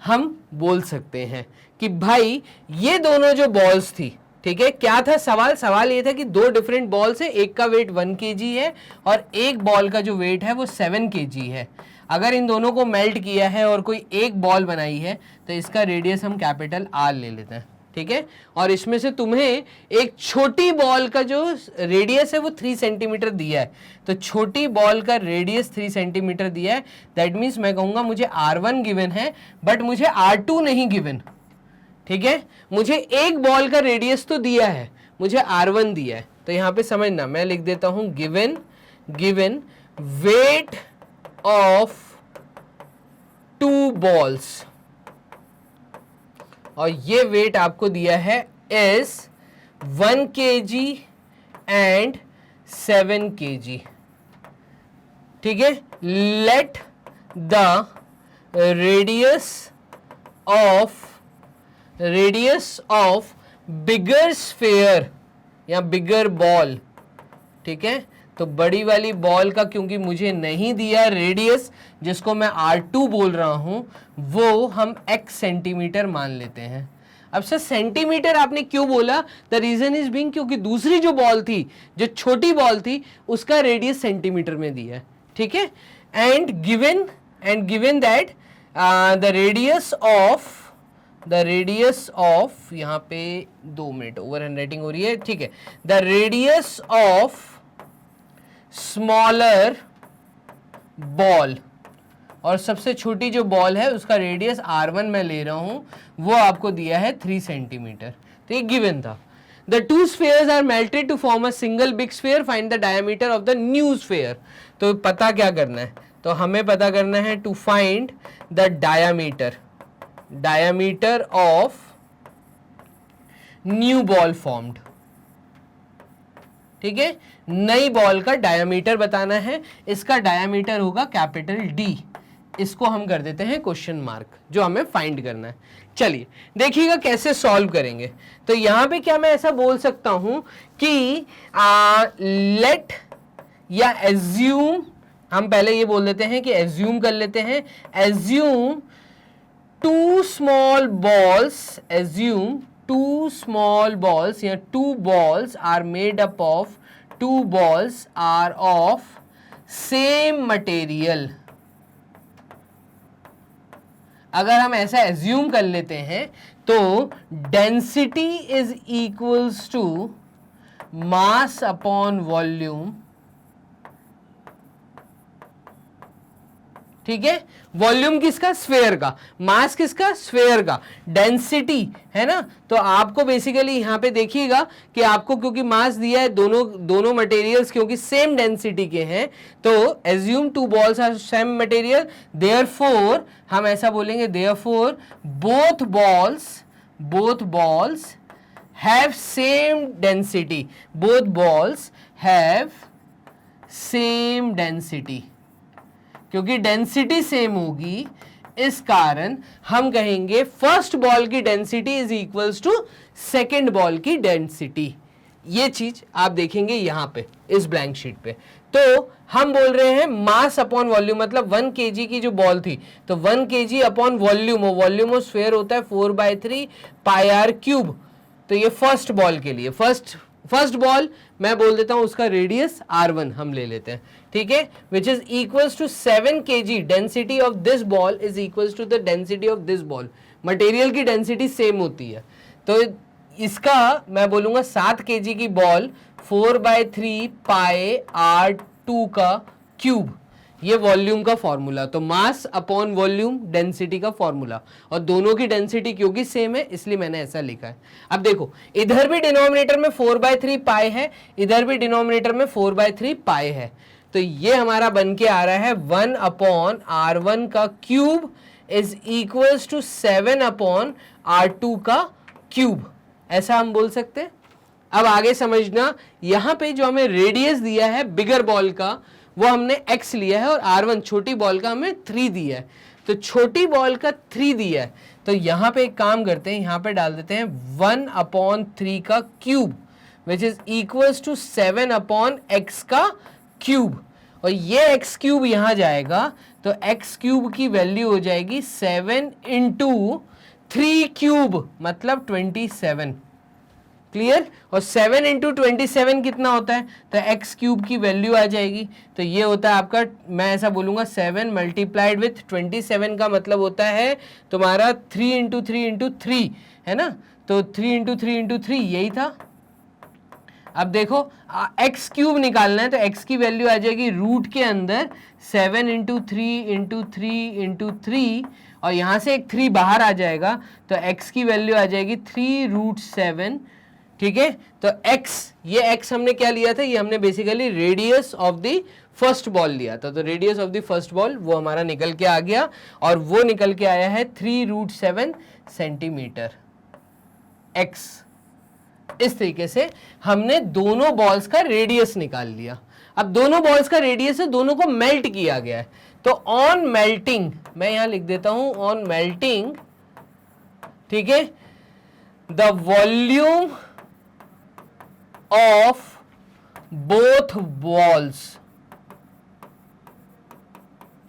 Speaker 1: हम बोल सकते हैं कि भाई ये दोनों जो बॉल्स थी, ठीक है, क्या था सवाल? सवाल ये था कि 2 डिफरेंट बॉल्स है, एक का वेट 1 kg है और एक बॉल का जो वेट है वो 7 kg है। अगर इन दोनों को मेल्ट किया है और कोई एक बॉल बनाई है तो इसका रेडियस हम कैपिटल R ले लेते हैं। ठीक है, और इसमें से तुम्हें एक छोटी बॉल का जो रेडियस है वो 3 सेंटीमीटर दिया है, तो छोटी बॉल का रेडियस 3 सेंटीमीटर दिया है, दैट मीन्स मैं कहूंगा मुझे R1 गिवन है बट मुझे R2 नहीं गिवन, ठीक है, मुझे एक बॉल का रेडियस तो दिया है, मुझे R1 दिया है, तो यहां पे समझना मैं लिख देता हूं गिवन वेट ऑफ 2 बॉल्स, और ये वेट आपको दिया है इज 1 kg एंड 7 kg, ठीक है। Let the radius of bigger sphere या बिगर बॉल, ठीक है, तो बड़ी वाली बॉल का क्योंकि मुझे नहीं दिया रेडियस जिसको मैं R2 बोल रहा हूं, वो हम x सेंटीमीटर मान लेते हैं। अब सर सेंटीमीटर आपने क्यों बोला? द रीजन इज बीइंग क्योंकि दूसरी जो बॉल थी, जो छोटी बॉल थी, उसका रेडियस सेंटीमीटर में दिया है, ठीक है। And given that the radius of यहाँ पे 2 मिनट ओवर हैंड राइटिंग हो रही है, ठीक है, the radius of smaller ball, और सबसे छोटी जो बॉल है उसका रेडियस R1 मैं ले रहा हूं, वो आपको दिया है 3 सेंटीमीटर, तो ये गिवन था। The 2 spheres are melted to form a single big sphere. Find the diameter of the new sphere. तो पता क्या करना है? तो हमें पता करना है to find the diameter of new ball formed. ठीक है, नई बॉल का डायमीटर बताना है, इसका डायमीटर होगा कैपिटल D, इसको हम कर देते हैं क्वेश्चन मार्क, जो हमें फाइंड करना है। चलिए देखिएगा कैसे सॉल्व करेंगे। तो यहां पे क्या मैं ऐसा बोल सकता हूं कि लेट या एज्यूम, हम पहले ये बोल देते हैं कि एज्यूम कर लेते हैं, एज्यूम 2 small balls या 2 balls are made up of 2 balls are of same material। अगर हम ऐसा एज्यूम कर लेते हैं तो density is equals to mass upon volume, ठीक है, वॉल्यूम किसका? स्फेयर का, मास किसका? स्फेयर का, डेंसिटी है ना। तो आपको बेसिकली यहां पे देखिएगा कि आपको क्योंकि मास दिया है, दोनों मटेरियल्स क्योंकि सेम डेंसिटी के हैं, तो assume 2 balls are same material, therefore हम ऐसा बोलेंगे, therefore both balls have same density, both balls have same density, क्योंकि डेंसिटी सेम होगी, इस कारण हम कहेंगे फर्स्ट बॉल की density is equals to second ball की डेंसिटी। ये चीज आप देखेंगे यहां पे इस ब्लैंक शीट पे। तो हम बोल रहे हैं मास अपॉन वॉल्यूम, मतलब 1 kg की जो बॉल थी, तो 1 kg upon volume, volume of sphere होता है 4/3 πr³। तो ये फर्स्ट बॉल के लिए, फर्स्ट बॉल मैं बोल देता हूं उसका रेडियस R1 हम ले लेते हैं, ठीक है, which is equals to 7 kg, density of this ball is equals to the density of this ball, material की डेंसिटी सेम होती है, तो इसका मैं बोलूंगा 7 kg की बॉल 4/3 πr² का क्यूब, ये वॉल्यूम का फॉर्मूला, तो मास अपॉन वॉल्यूम डेंसिटी का फॉर्मूला, और दोनों की डेंसिटी क्योंकि सेम है इसलिए मैंने ऐसा लिखा है। अब देखो इधर भी डिनोमिनेटर में 4/3 पाई है, इधर भी डिनोमिनेटर में 4/3 पाई है, तो ये हमारा बन के आ रहा है 1/r1 का cube is equals to 7/r2 का क्यूब, ऐसा हम बोल सकते हैं। अब आगे समझना, यहां पे जो हमें रेडियस दिया है बिगर बॉल का वो हमने x लिया है, और R1 छोटी बॉल का हमें 3 दिया है, तो छोटी बॉल का 3 दिया है, तो यहां पे एक काम करते हैं, यहां पे डाल देते हैं 1/3 का cube which is equals to 7/x का क्यूब, और ये x क्यूब यहां जाएगा तो x क्यूब की वैल्यू हो जाएगी 7 × 3 क्यूब मतलब 27, क्लियर। और 7 × 27 कितना होता है, तो x क्यूब की वैल्यू आ जाएगी, तो ये होता है आपका, मैं ऐसा बोलूंगा 7 मल्टीप्लाइड विथ 27 का मतलब होता है तुम्हारा 3 × 3 × 3 है ना, तो 3 इंटू 3 इंटू 3 यही था। अब देखो एक्स क्यूब निकालना है तो एक्स की वैल्यू आ जाएगी रूट के अंदर 7 इंटू 3 इंटू 3 इंटू 3 और यहाँ से एक 3 बाहर आ जाएगा तो x की वैल्यू आ जाएगी 3 रूट 7। ठीक है, तो x, ये x हमने क्या लिया था, ये हमने basically radius of the first ball लिया था। तो radius of the first ball वो हमारा निकल के आ गया और वो निकल के आया है 3 रूट 7 सेंटीमीटर x। इस तरीके से हमने दोनों बॉल्स का रेडियस निकाल लिया। अब दोनों बॉल्स का रेडियस है, दोनों को मेल्ट किया गया है। तो ऑन मेल्टिंग, मैं यहां लिख देता हूं ऑन मेल्टिंग, ठीक है, the volume of both balls,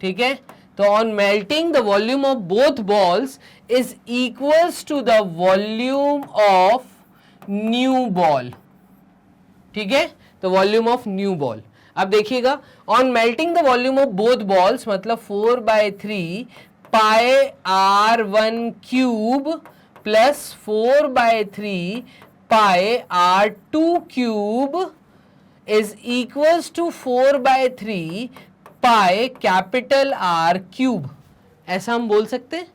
Speaker 1: ठीक है, तो on melting the volume of both balls is equals to the volume of new ball. ठीक है, तो वॉल्यूम ऑफ न्यू बॉल। अब देखिएगा, on melting the volume of both balls मतलब 4/3 pi r1 cube plus 4/3 pi r2 cube is equals to 4/3 pi capital R cube. ऐसा हम बोल सकते हैं।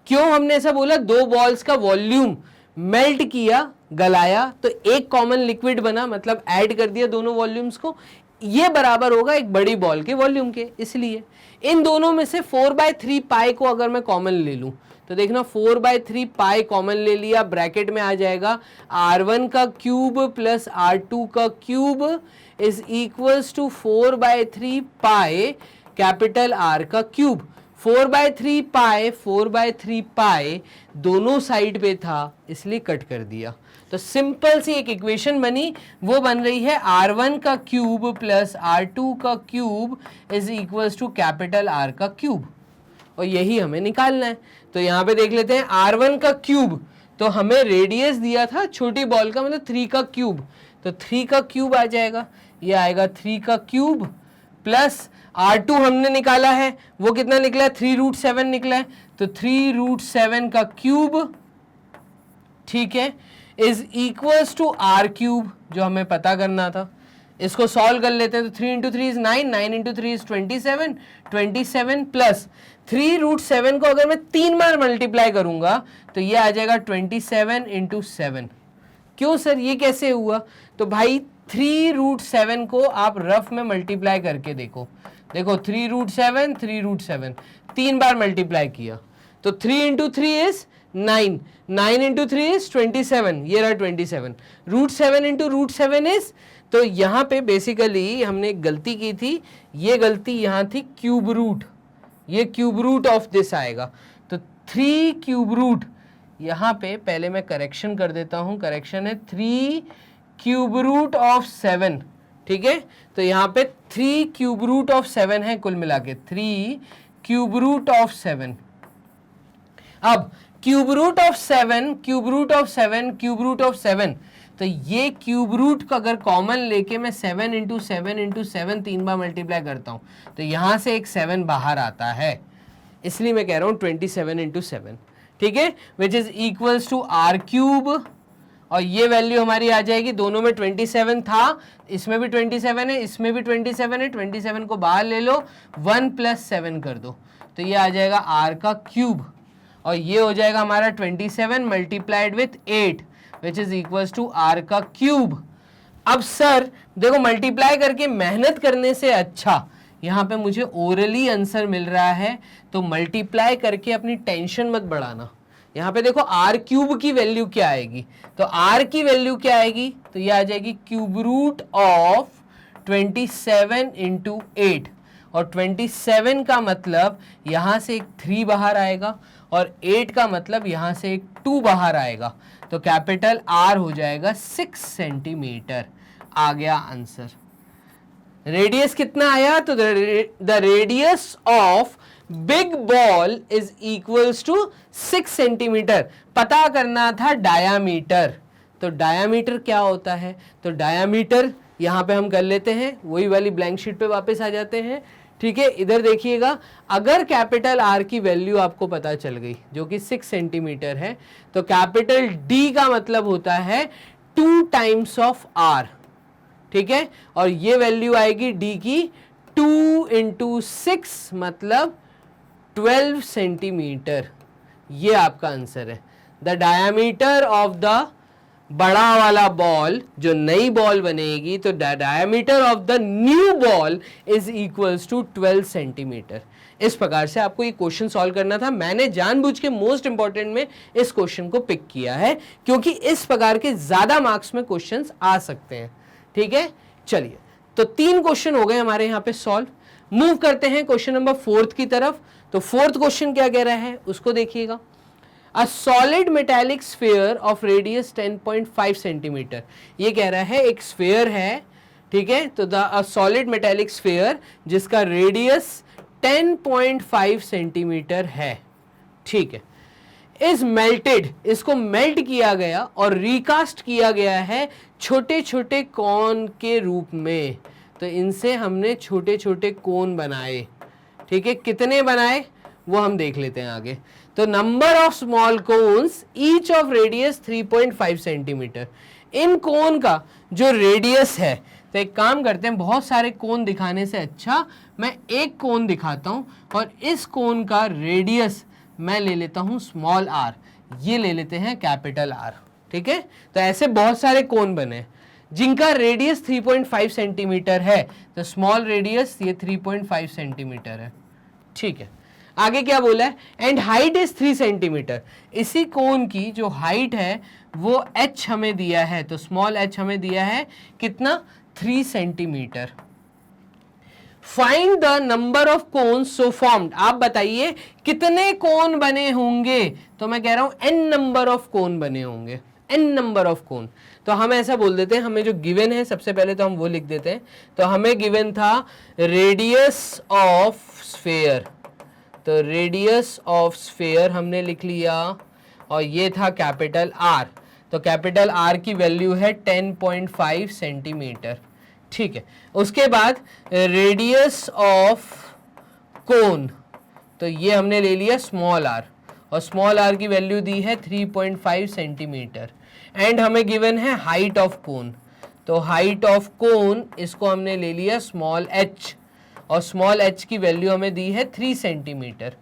Speaker 1: क्यों हमने ऐसा बोला? दो बॉल्स का वॉल्यूम मेल्ट किया, गलाया, तो एक कॉमन लिक्विड बना, मतलब ऐड कर दिया दोनों वॉल्यूम्स को, ये बराबर होगा एक बड़ी बॉल के वॉल्यूम के। इसलिए इन दोनों में से 4/3 पाई को अगर मैं कॉमन ले लूं तो देखना 4/3 पाई कॉमन ले लिया, ब्रैकेट में आ जाएगा r1 का क्यूब प्लस r2 का cube is equals to 4/3 pi capital R का क्यूब। 4/3 पाई दोनों साइड पे था इसलिए कट कर दिया। तो सिंपल सी एक इक्वेशन बनी, वो बन रही है r1 का क्यूब प्लस r2 का cube is equals to capital R का क्यूब, और यही हमें निकालना है। तो यहाँ पे देख लेते हैं r1 का क्यूब, तो हमें रेडियस दिया था छोटी बॉल का, मतलब 3 का क्यूब, तो 3 का क्यूब आ जाएगा, ये आएगा 3 का क्यूब प्लस r2 हमने निकाला है, वो कितना निकला है, 3 रूट 7 निकला है, तो 3 रूट 7 का क्यूब, ठीक है, is equals to r cube जो हमें पता करना था। इसको सॉल्व कर लेते हैं तो 3 into 3 is 9, 9 into 3 is 27, 27 plus 3 root 7 को अगर मैं 3 बार मल्टीप्लाई करूंगा तो ये आ जाएगा 27 इंटू 7। क्यों सर ये कैसे हुआ? तो भाई 3 रूट 7 को आप रफ में मल्टीप्लाई करके देखो, देखो 3 रूट 7, 3 रूट 7, 3 बार मल्टीप्लाई किया तो 3 इंटू 3 इज 9, 9 इंटू 3 इज 27, ये रहा 27, रूट 7 इंटू रूट 7 इज, तो यहाँ पे बेसिकली हमने एक गलती की थी, ये गलती यहाँ थी क्यूब रूट, ये क्यूब रूट ऑफ दिस आएगा, तो 3 क्यूब रूट, यहाँ पे पहले मैं करेक्शन कर देता हूँ, करेक्शन है 3 क्यूब रूट ऑफ 7, ठीक है, तो यहाँ पे 3 क्यूब रूट ऑफ 7 है कुल मिला के, 3 क्यूब रूट ऑफ 7। अब cube root of 7, cube root of 7, cube root of 7, तो ये क्यूब रूट का अगर कॉमन लेके मैं 7 इंटू 7 इंटू 7 3 बार मल्टीप्लाई करता हूँ तो यहाँ से एक 7 बाहर आता है, इसलिए मैं कह रहा हूँ 27 इंटू 7, ठीक है, which is equals to R cube, और ये वैल्यू हमारी आ जाएगी, दोनों में 27 था, इसमें भी 27 है, इसमें भी 27 है, 27 को बाहर ले लो, 1 प्लस 7 कर दो तो ये आ जाएगा R का क्यूब, और ये हो जाएगा हमारा 27 multiplied with 8 which is equals to R का क्यूब। अब सर देखो मल्टीप्लाई करके मेहनत करने से अच्छा यहाँ पे मुझे ओरली आंसर मिल रहा है, तो मल्टीप्लाई करके अपनी टेंशन मत बढ़ाना। यहाँ पे देखो R क्यूब की वैल्यू क्या आएगी, तो R की वैल्यू क्या आएगी, तो ये आ जाएगी क्यूब रूट ऑफ 27 इंटू 8, और 27 का मतलब यहाँ से एक 3 बाहर आएगा और 8 का मतलब यहाँ से एक 2 बाहर आएगा, तो कैपिटल R हो जाएगा 6 सेंटीमीटर। आ गया आंसर। रेडियस कितना आया, तो the radius of big ball is equals to 6 centimetre. पता करना था डायामीटर, तो डायामीटर क्या होता है, तो डायामीटर यहाँ पे हम कर लेते हैं, वही वाली ब्लैंक शीट पे वापस आ जाते हैं। ठीक है, इधर देखिएगा, अगर कैपिटल आर की वैल्यू आपको पता चल गई जो कि 6 सेंटीमीटर है, तो कैपिटल डी का मतलब होता है 2 टाइम्स ऑफ आर, ठीक है, और ये वैल्यू आएगी डी की 2 इंटू 6 मतलब 12 सेंटीमीटर। ये आपका आंसर है। द डायमीटर ऑफ द बड़ा वाला बॉल, जो नई बॉल बनेगी, तो diameter of the new ball is equals to 12 centimetre. इस प्रकार से आपको ये क्वेश्चन सॉल्व करना था। मैंने जानबूझ के मोस्ट इंपॉर्टेंट में इस क्वेश्चन को पिक किया है क्योंकि इस प्रकार के ज्यादा मार्क्स में क्वेश्चंस आ सकते हैं, ठीक है। चलिए, तो 3 क्वेश्चन हो गए हमारे यहाँ पे सॉल्व। मूव करते हैं क्वेश्चन नंबर 4 की तरफ। तो 4th क्वेश्चन क्या कह रहा है उसको देखिएगा। A solid metallic sphere of radius 10.5 centimetre, ये कह रहा है एक स्फेयर है, ठीक है, तो a solid metallic sphere जिसका रेडियस 10.5 सेंटीमीटर है, ठीक है, इज मेल्टेड, इसको मेल्ट किया गया और रिकास्ट किया गया है छोटे छोटे कोन के रूप में। तो इनसे हमने छोटे छोटे कोन बनाए, ठीक है, कितने बनाए वो हम देख लेते हैं आगे। तो number of small cones each of radius 3.5 centimetre. इन कोन का जो रेडियस है, तो एक काम करते हैं, बहुत सारे कोन दिखाने से अच्छा मैं एक कोन दिखाता हूं और इस कोन का रेडियस मैं ले लेता हूं स्मॉल आर, ये ले लेते हैं कैपिटल आर, ठीक है। तो ऐसे बहुत सारे कोन बने जिनका रेडियस 3.5 सेंटीमीटर है, तो स्मॉल रेडियस ये 3.5 सेंटीमीटर है, ठीक है। आगे क्या बोला है, एंड हाइट इज 3 सेंटीमीटर। इसी कोन की जो हाइट है वो h हमें दिया है, तो स्मॉल h हमें दिया है कितना, 3 centimetre. Find the number of cone so formed. आप बताइए कितने कोन बने होंगे, तो मैं कह रहा हूं n नंबर ऑफ कोन बने होंगे, n नंबर ऑफ कोन। तो हम ऐसा बोल देते हैं, हमें जो गिवन है सबसे पहले तो हम वो लिख देते हैं। तो हमें गिवन था रेडियस ऑफ स्फेयर, तो रेडियस ऑफ स्फेयर हमने लिख लिया और ये था कैपिटल आर। तो कैपिटल आर की वैल्यू है 10.5 सेंटीमीटर, ठीक है। उसके बाद रेडियस ऑफ कोन, तो ये हमने ले लिया स्मॉल आर और स्मॉल आर की वैल्यू दी है 3.5 सेंटीमीटर। एंड हमें गिवन है हाइट ऑफ कोन, तो हाइट ऑफ कोन इसको हमने ले लिया स्मॉल h और स्मॉल h की वैल्यू हमें दी है 3 सेंटीमीटर,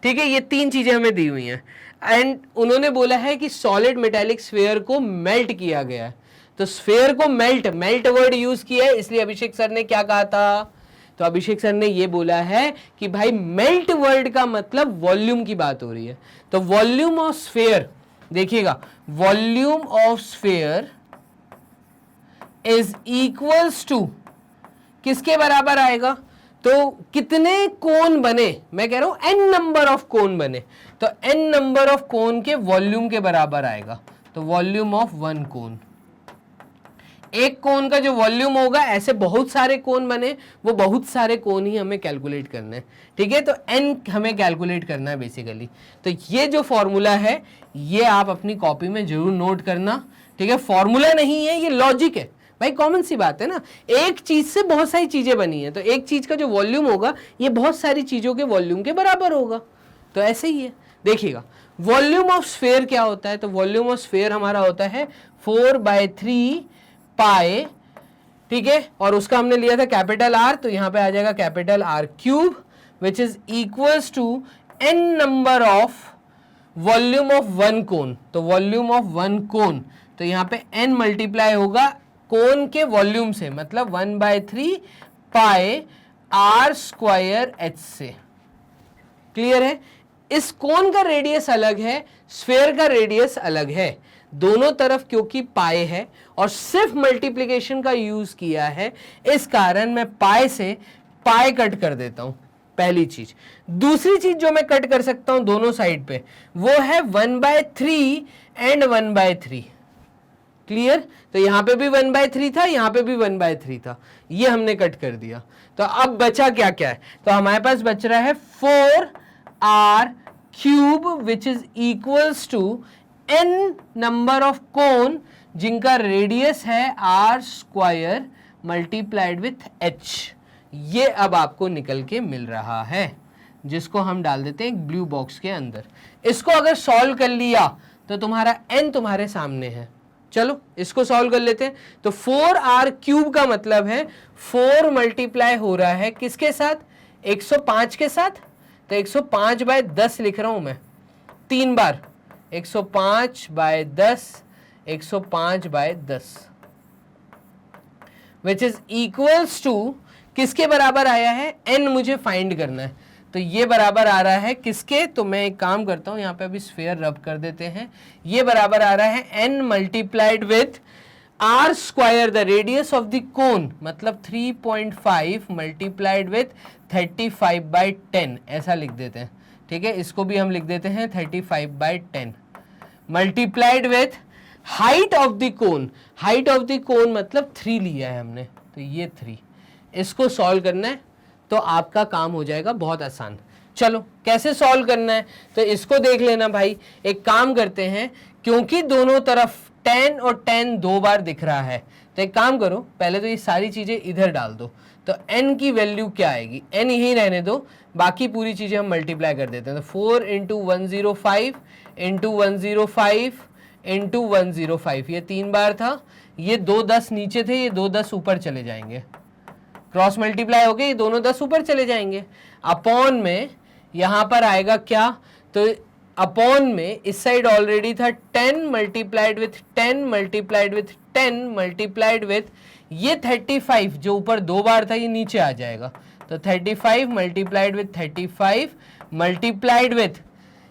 Speaker 1: ठीक है। ये 3 चीजें हमें दी हुई हैं। एंड उन्होंने बोला है कि सॉलिड मेटालिक स्फेयर को मेल्ट किया गया है, तो स्फेयर को मेल्ट वर्ड यूज किया है, इसलिए अभिषेक सर ने क्या कहा था, तो अभिषेक सर ने ये बोला है कि भाई मेल्ट वर्ड का मतलब वॉल्यूम की बात हो रही है। तो वॉल्यूम ऑफ स्फेयर, देखिएगा, volume of sphere is equals to किसके बराबर आएगा, तो कितने कोन बने, मैं कह रहा हूं n नंबर ऑफ कोन बने, तो n नंबर ऑफ कोन के वॉल्यूम के बराबर आएगा। तो वॉल्यूम ऑफ 1 कोन, एक कोन का जो वॉल्यूम होगा, ऐसे बहुत सारे कोन बने, वो बहुत सारे कोन ही हमें कैलकुलेट करने हैं, ठीक है। तो n हमें कैलकुलेट करना है बेसिकली। तो ये जो फॉर्मूला है ये आप अपनी कॉपी में जरूर नोट करना, ठीक है। फॉर्मूला नहीं है, ये लॉजिक है भाई, कॉमन सी बात है ना। एक चीज से बहुत सारी चीजें बनी है, तो एक चीज का जो वॉल्यूम होगा ये बहुत सारी चीजों के वॉल्यूम के बराबर होगा, तो ऐसे ही है। देखिएगा, वॉल्यूम ऑफ स्फेयर क्या होता है, तो वॉल्यूम ऑफ स्फेयर हमारा होता है 4/3 पाई, ठीक है, और उसका हमने लिया था कैपिटल आर, तो यहां पे आ जाएगा capital R cube, which is equals to n number of volume of 1 cone. तो वॉल्यूम ऑफ 1 कोन, तो यहां पे n मल्टीप्लाई होगा कोन के वॉल्यूम से, मतलब 1/3 पाई आर स्क्वायर h से। क्लियर है। इस कोन का रेडियस अलग है, स्फेयर का रेडियस अलग है, दोनों तरफ क्योंकि पाई है और सिर्फ मल्टीप्लिकेशन का यूज किया है, इस कारण मैं पाई से पाई कट कर देता हूं, पहली चीज। दूसरी चीज जो मैं कट कर सकता हूं दोनों साइड पे, वो है 1/3 एंड 1/3। क्लियर। तो यहां पे भी 1/3 था, यहां पे भी 1/3 था, ये हमने कट कर दिया। तो अब बचा क्या क्या है, तो हमारे पास बच रहा है 4r cube which is equals to n number of cone जिनका रेडियस है r square multiplied with h। ये अब आपको निकल के मिल रहा है, जिसको हम डाल देते हैं एक ब्लू बॉक्स के अंदर। इसको अगर सॉल्व कर लिया तो तुम्हारा n तुम्हारे सामने है। चलो इसको सॉल्व कर लेते हैं। तो 4r³ का मतलब है 4 मल्टीप्लाई हो रहा है किसके साथ, 105 के साथ। तो 105/10 लिख रहा हूं मैं 3 बार, 105/10, 105/10 विच इज इक्वल्स टू किसके बराबर आया है, n मुझे फाइंड करना है। तो ये बराबर आ रहा है किसके, तो मैं एक काम करता हूं, यहां पे अभी स्फीयर रब कर देते हैं। ये बराबर आ रहा है n multiplied with r square the radius of the कोन, मतलब 3.5 मल्टीप्लाइड विथ 35/10, ऐसा लिख देते हैं। ठीक है, इसको भी हम लिख देते हैं 35/10 multiplied with height of the cone. Height of the कोन मतलब 3 लिया है हमने, तो ये 3। इसको सॉल्व करना है तो आपका काम हो जाएगा बहुत आसान। चलो कैसे सॉल्व करना है तो इसको देख लेना भाई। एक काम करते हैं, क्योंकि दोनों तरफ 10 और 10 2 बार दिख रहा है, तो एक काम करो, पहले तो ये सारी चीजें इधर डाल दो। तो n की वैल्यू क्या आएगी, n यही रहने दो, बाकी पूरी चीजें हम मल्टीप्लाई कर देते हैं। तो 4 × 105 × 105 × 105, ये 3 बार था। ये 2 10 नीचे थे, ये 2 10 ऊपर चले जाएंगे, क्रॉस मल्टीप्लाई हो गए, ये दोनों 10 ऊपर चले जाएंगे। अपॉन में यहां पर आएगा क्या, तो अपॉन में इस साइड ऑलरेडी था 10 multiplied with 10 multiplied with 10 multiplied with ये 35 जो ऊपर 2 बार था, ये नीचे आ जाएगा। तो 35 मल्टीप्लाइड विथ 35 मल्टीप्लाइड विथ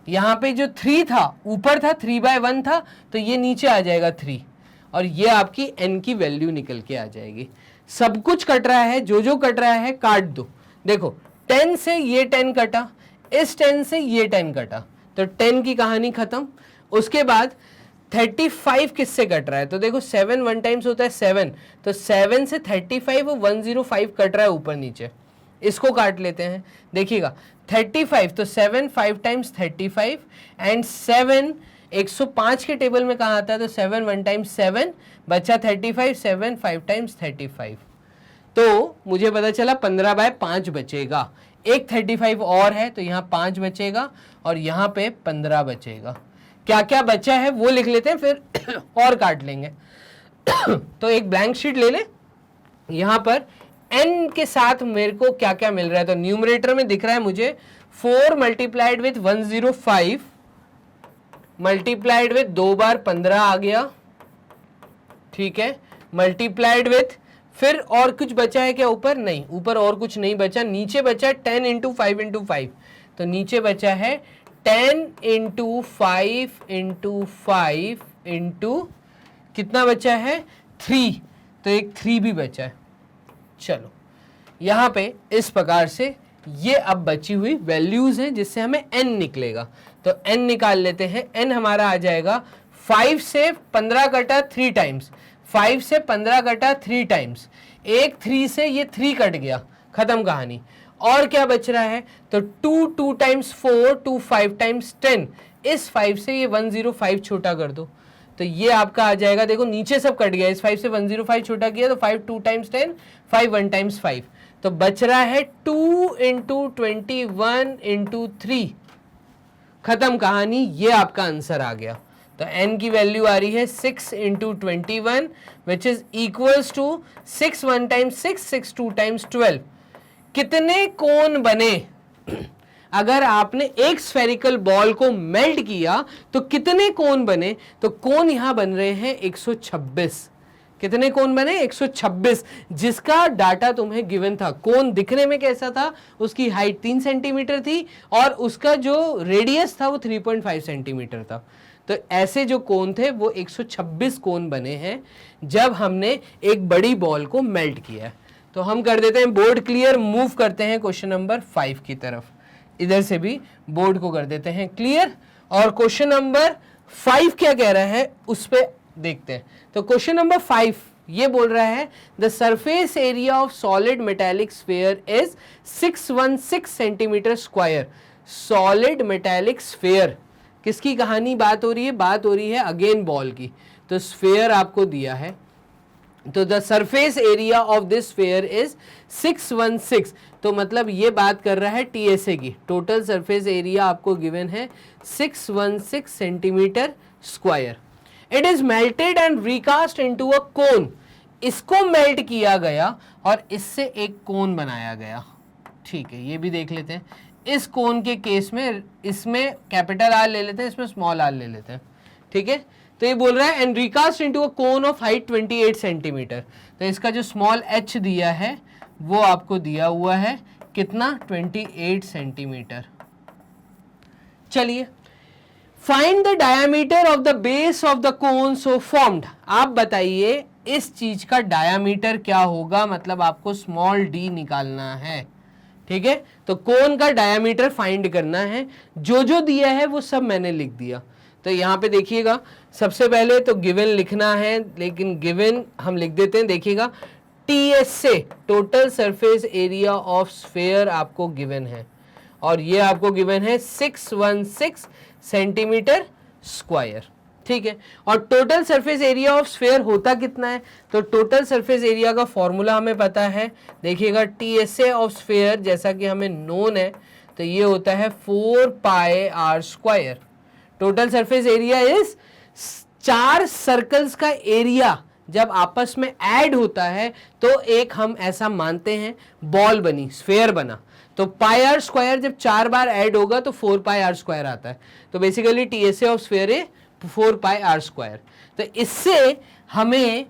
Speaker 1: यहां पे जो 3 था ऊपर था, 3/1 था, तो ये नीचे आ जाएगा 3, और ये आपकी n की वैल्यू निकल के आ जाएगी। सब कुछ कट रहा है, जो जो कट रहा है काट दो। देखो 10 से ये 10 कटा, इस 10 से ये 10 कटा, तो 10 की कहानी खत्म। उसके बाद 35 किससे कट रहा है, तो देखो 7 1 टाइम्स होता है 7, तो 7 से 35 और 105 कट रहा है ऊपर नीचे, इसको काट लेते हैं। देखिएगा 35, तो 7 5 टाइम्स 35 एंड 7 105 के टेबल में कहाँ आता है, तो 7 1 टाइम्स 7 बचा 35, 7 5 टाइम्स 35, तो मुझे पता चला 15/5 बचेगा। एक 35 और है तो यहाँ 5 बचेगा और यहाँ पे 15 बचेगा। क्या क्या बचा है वो लिख लेते हैं, फिर और काट लेंगे। तो एक ब्लैंक शीट ले ले, यहाँ पर n के साथ मेरे को क्या क्या मिल रहा है, तो न्यूमरेटर में दिख रहा है मुझे 4 मल्टीप्लाइड विथ 105 मल्टीप्लाइड विथ 2 बार 15 आ गया, ठीक है, मल्टीप्लाइड विथ, फिर और कुछ बचा है क्या ऊपर, नहीं, ऊपर और कुछ नहीं बचा, नीचे बचा 10 × 5 × 5, तो नीचे बचा है 10 × 5 × 5 × कितना बचा है 3, तो एक 3 भी बचा है। चलो यहाँ पे इस प्रकार से ये अब बची हुई वैल्यूज हैं जिससे हमें n निकलेगा, तो n निकाल लेते हैं। n हमारा आ जाएगा 5 से 15 कटा 3 टाइम्स, 5 से 15 कटा 3 टाइम्स, एक 3 से ये 3 कट गया, खत्म कहानी। और क्या बच रहा है, तो 2 टाइम्स 4 2 5 टाइम्स 10, इस 5 से ये 105 छोटा कर दो, तो ये आपका आ जाएगा। देखो नीचे सब कट गया, इस 5 से 105 छोटा किया तो 5 2 टाइम्स 10, 5 1 टाइम्स 5, तो बच रहा है 2 × 21 × 3, खत्म कहानी। ये आपका आंसर आ गया। तो n की वैल्यू आ रही है 6 × 21 which is equals to 6 1 times 6 6 2 times 12। कितने कोण बने, अगर आपने एक स्फेरिकल बॉल को मेल्ट किया तो कितने कोण बने, तो कोण यहां बन रहे हैं 126। कितने कोण बने 126, जिसका डाटा तुम्हें गिवन था। कोण दिखने में कैसा था, उसकी हाइट 3 सेंटीमीटर थी और उसका जो रेडियस था वो 3.5 सेंटीमीटर था। तो ऐसे जो कोण थे वो 126 कोण बने हैं जब हमने एक बड़ी बॉल को मेल्ट किया। तो हम कर देते हैं बोर्ड क्लियर, मूव करते हैं क्वेश्चन नंबर 5 की तरफ। इधर से भी बोर्ड को कर देते हैं क्लियर, और क्वेश्चन नंबर 5 क्या कह रहा है उस पर देखते हैं। तो क्वेश्चन नंबर 5 ये बोल रहा है the surface area of solid metallic sphere is 616 centimetre square. Solid metallic sphere, किसकी कहानी बात हो रही है, बात हो रही है अगेन बॉल की। तो स्फीयर आपको दिया है, तो the surface area of this sphere is 616। तो मतलब ये बात कर रहा है टीएसए की, टोटल सरफेस एरिया आपको गिवन है 616 centimetre square. It is melted and recast into a cone. इसको मेल्ट किया गया और इससे एक कोन बनाया गया। ठीक है, ये भी देख लेते हैं। इस कोन के केस में इसमें कैपिटल आर ले लेते हैं, इसमें स्मॉल आर ले लेते हैं। ठीक है, तो ये बोल रहा है and recast into a cone of height 28 centimetre. तो इसका जो स्मॉल एच दिया है वो आपको दिया हुआ है कितना, 28 सेंटीमीटर। चलिए, find the diameter of the base of the cone so formed. आप बताइए इस चीज का डायामीटर क्या होगा, मतलब आपको स्मॉल डी निकालना है। ठीक है, तो कोन का डायामीटर फाइंड करना है। जो जो दिया है वो सब मैंने लिख दिया। तो यहाँ पे देखिएगा, सबसे पहले तो गिवन लिखना है, लेकिन गिवन हम लिख देते हैं। देखिएगा, TSA total surface area of sphere आपको गिवन है और ये आपको गिवन है 616 सेंटीमीटर स्क्वायर। ठीक है, और total surface area of sphere होता कितना है, तो टोटल सरफेस एरिया का फॉर्मूला हमें पता है। देखिएगा, टीएसए ऑफ स्फीयर जैसा कि हमें नोन है, तो ये होता है 4 pi are square. Total surface area is 4 circles का एरिया जब आपस में ऐड होता है तो एक हम ऐसा मानते हैं बॉल बनी, स्फीयर बना। तो पाई आर स्क्वायर जब 4 बार ऐड होगा तो 4 पाई आर स्क्वायर आता है। तो बेसिकली टीएसए ऑफ स्फीयर है 4 पाई आर स्क्वायर। तो इससे हमें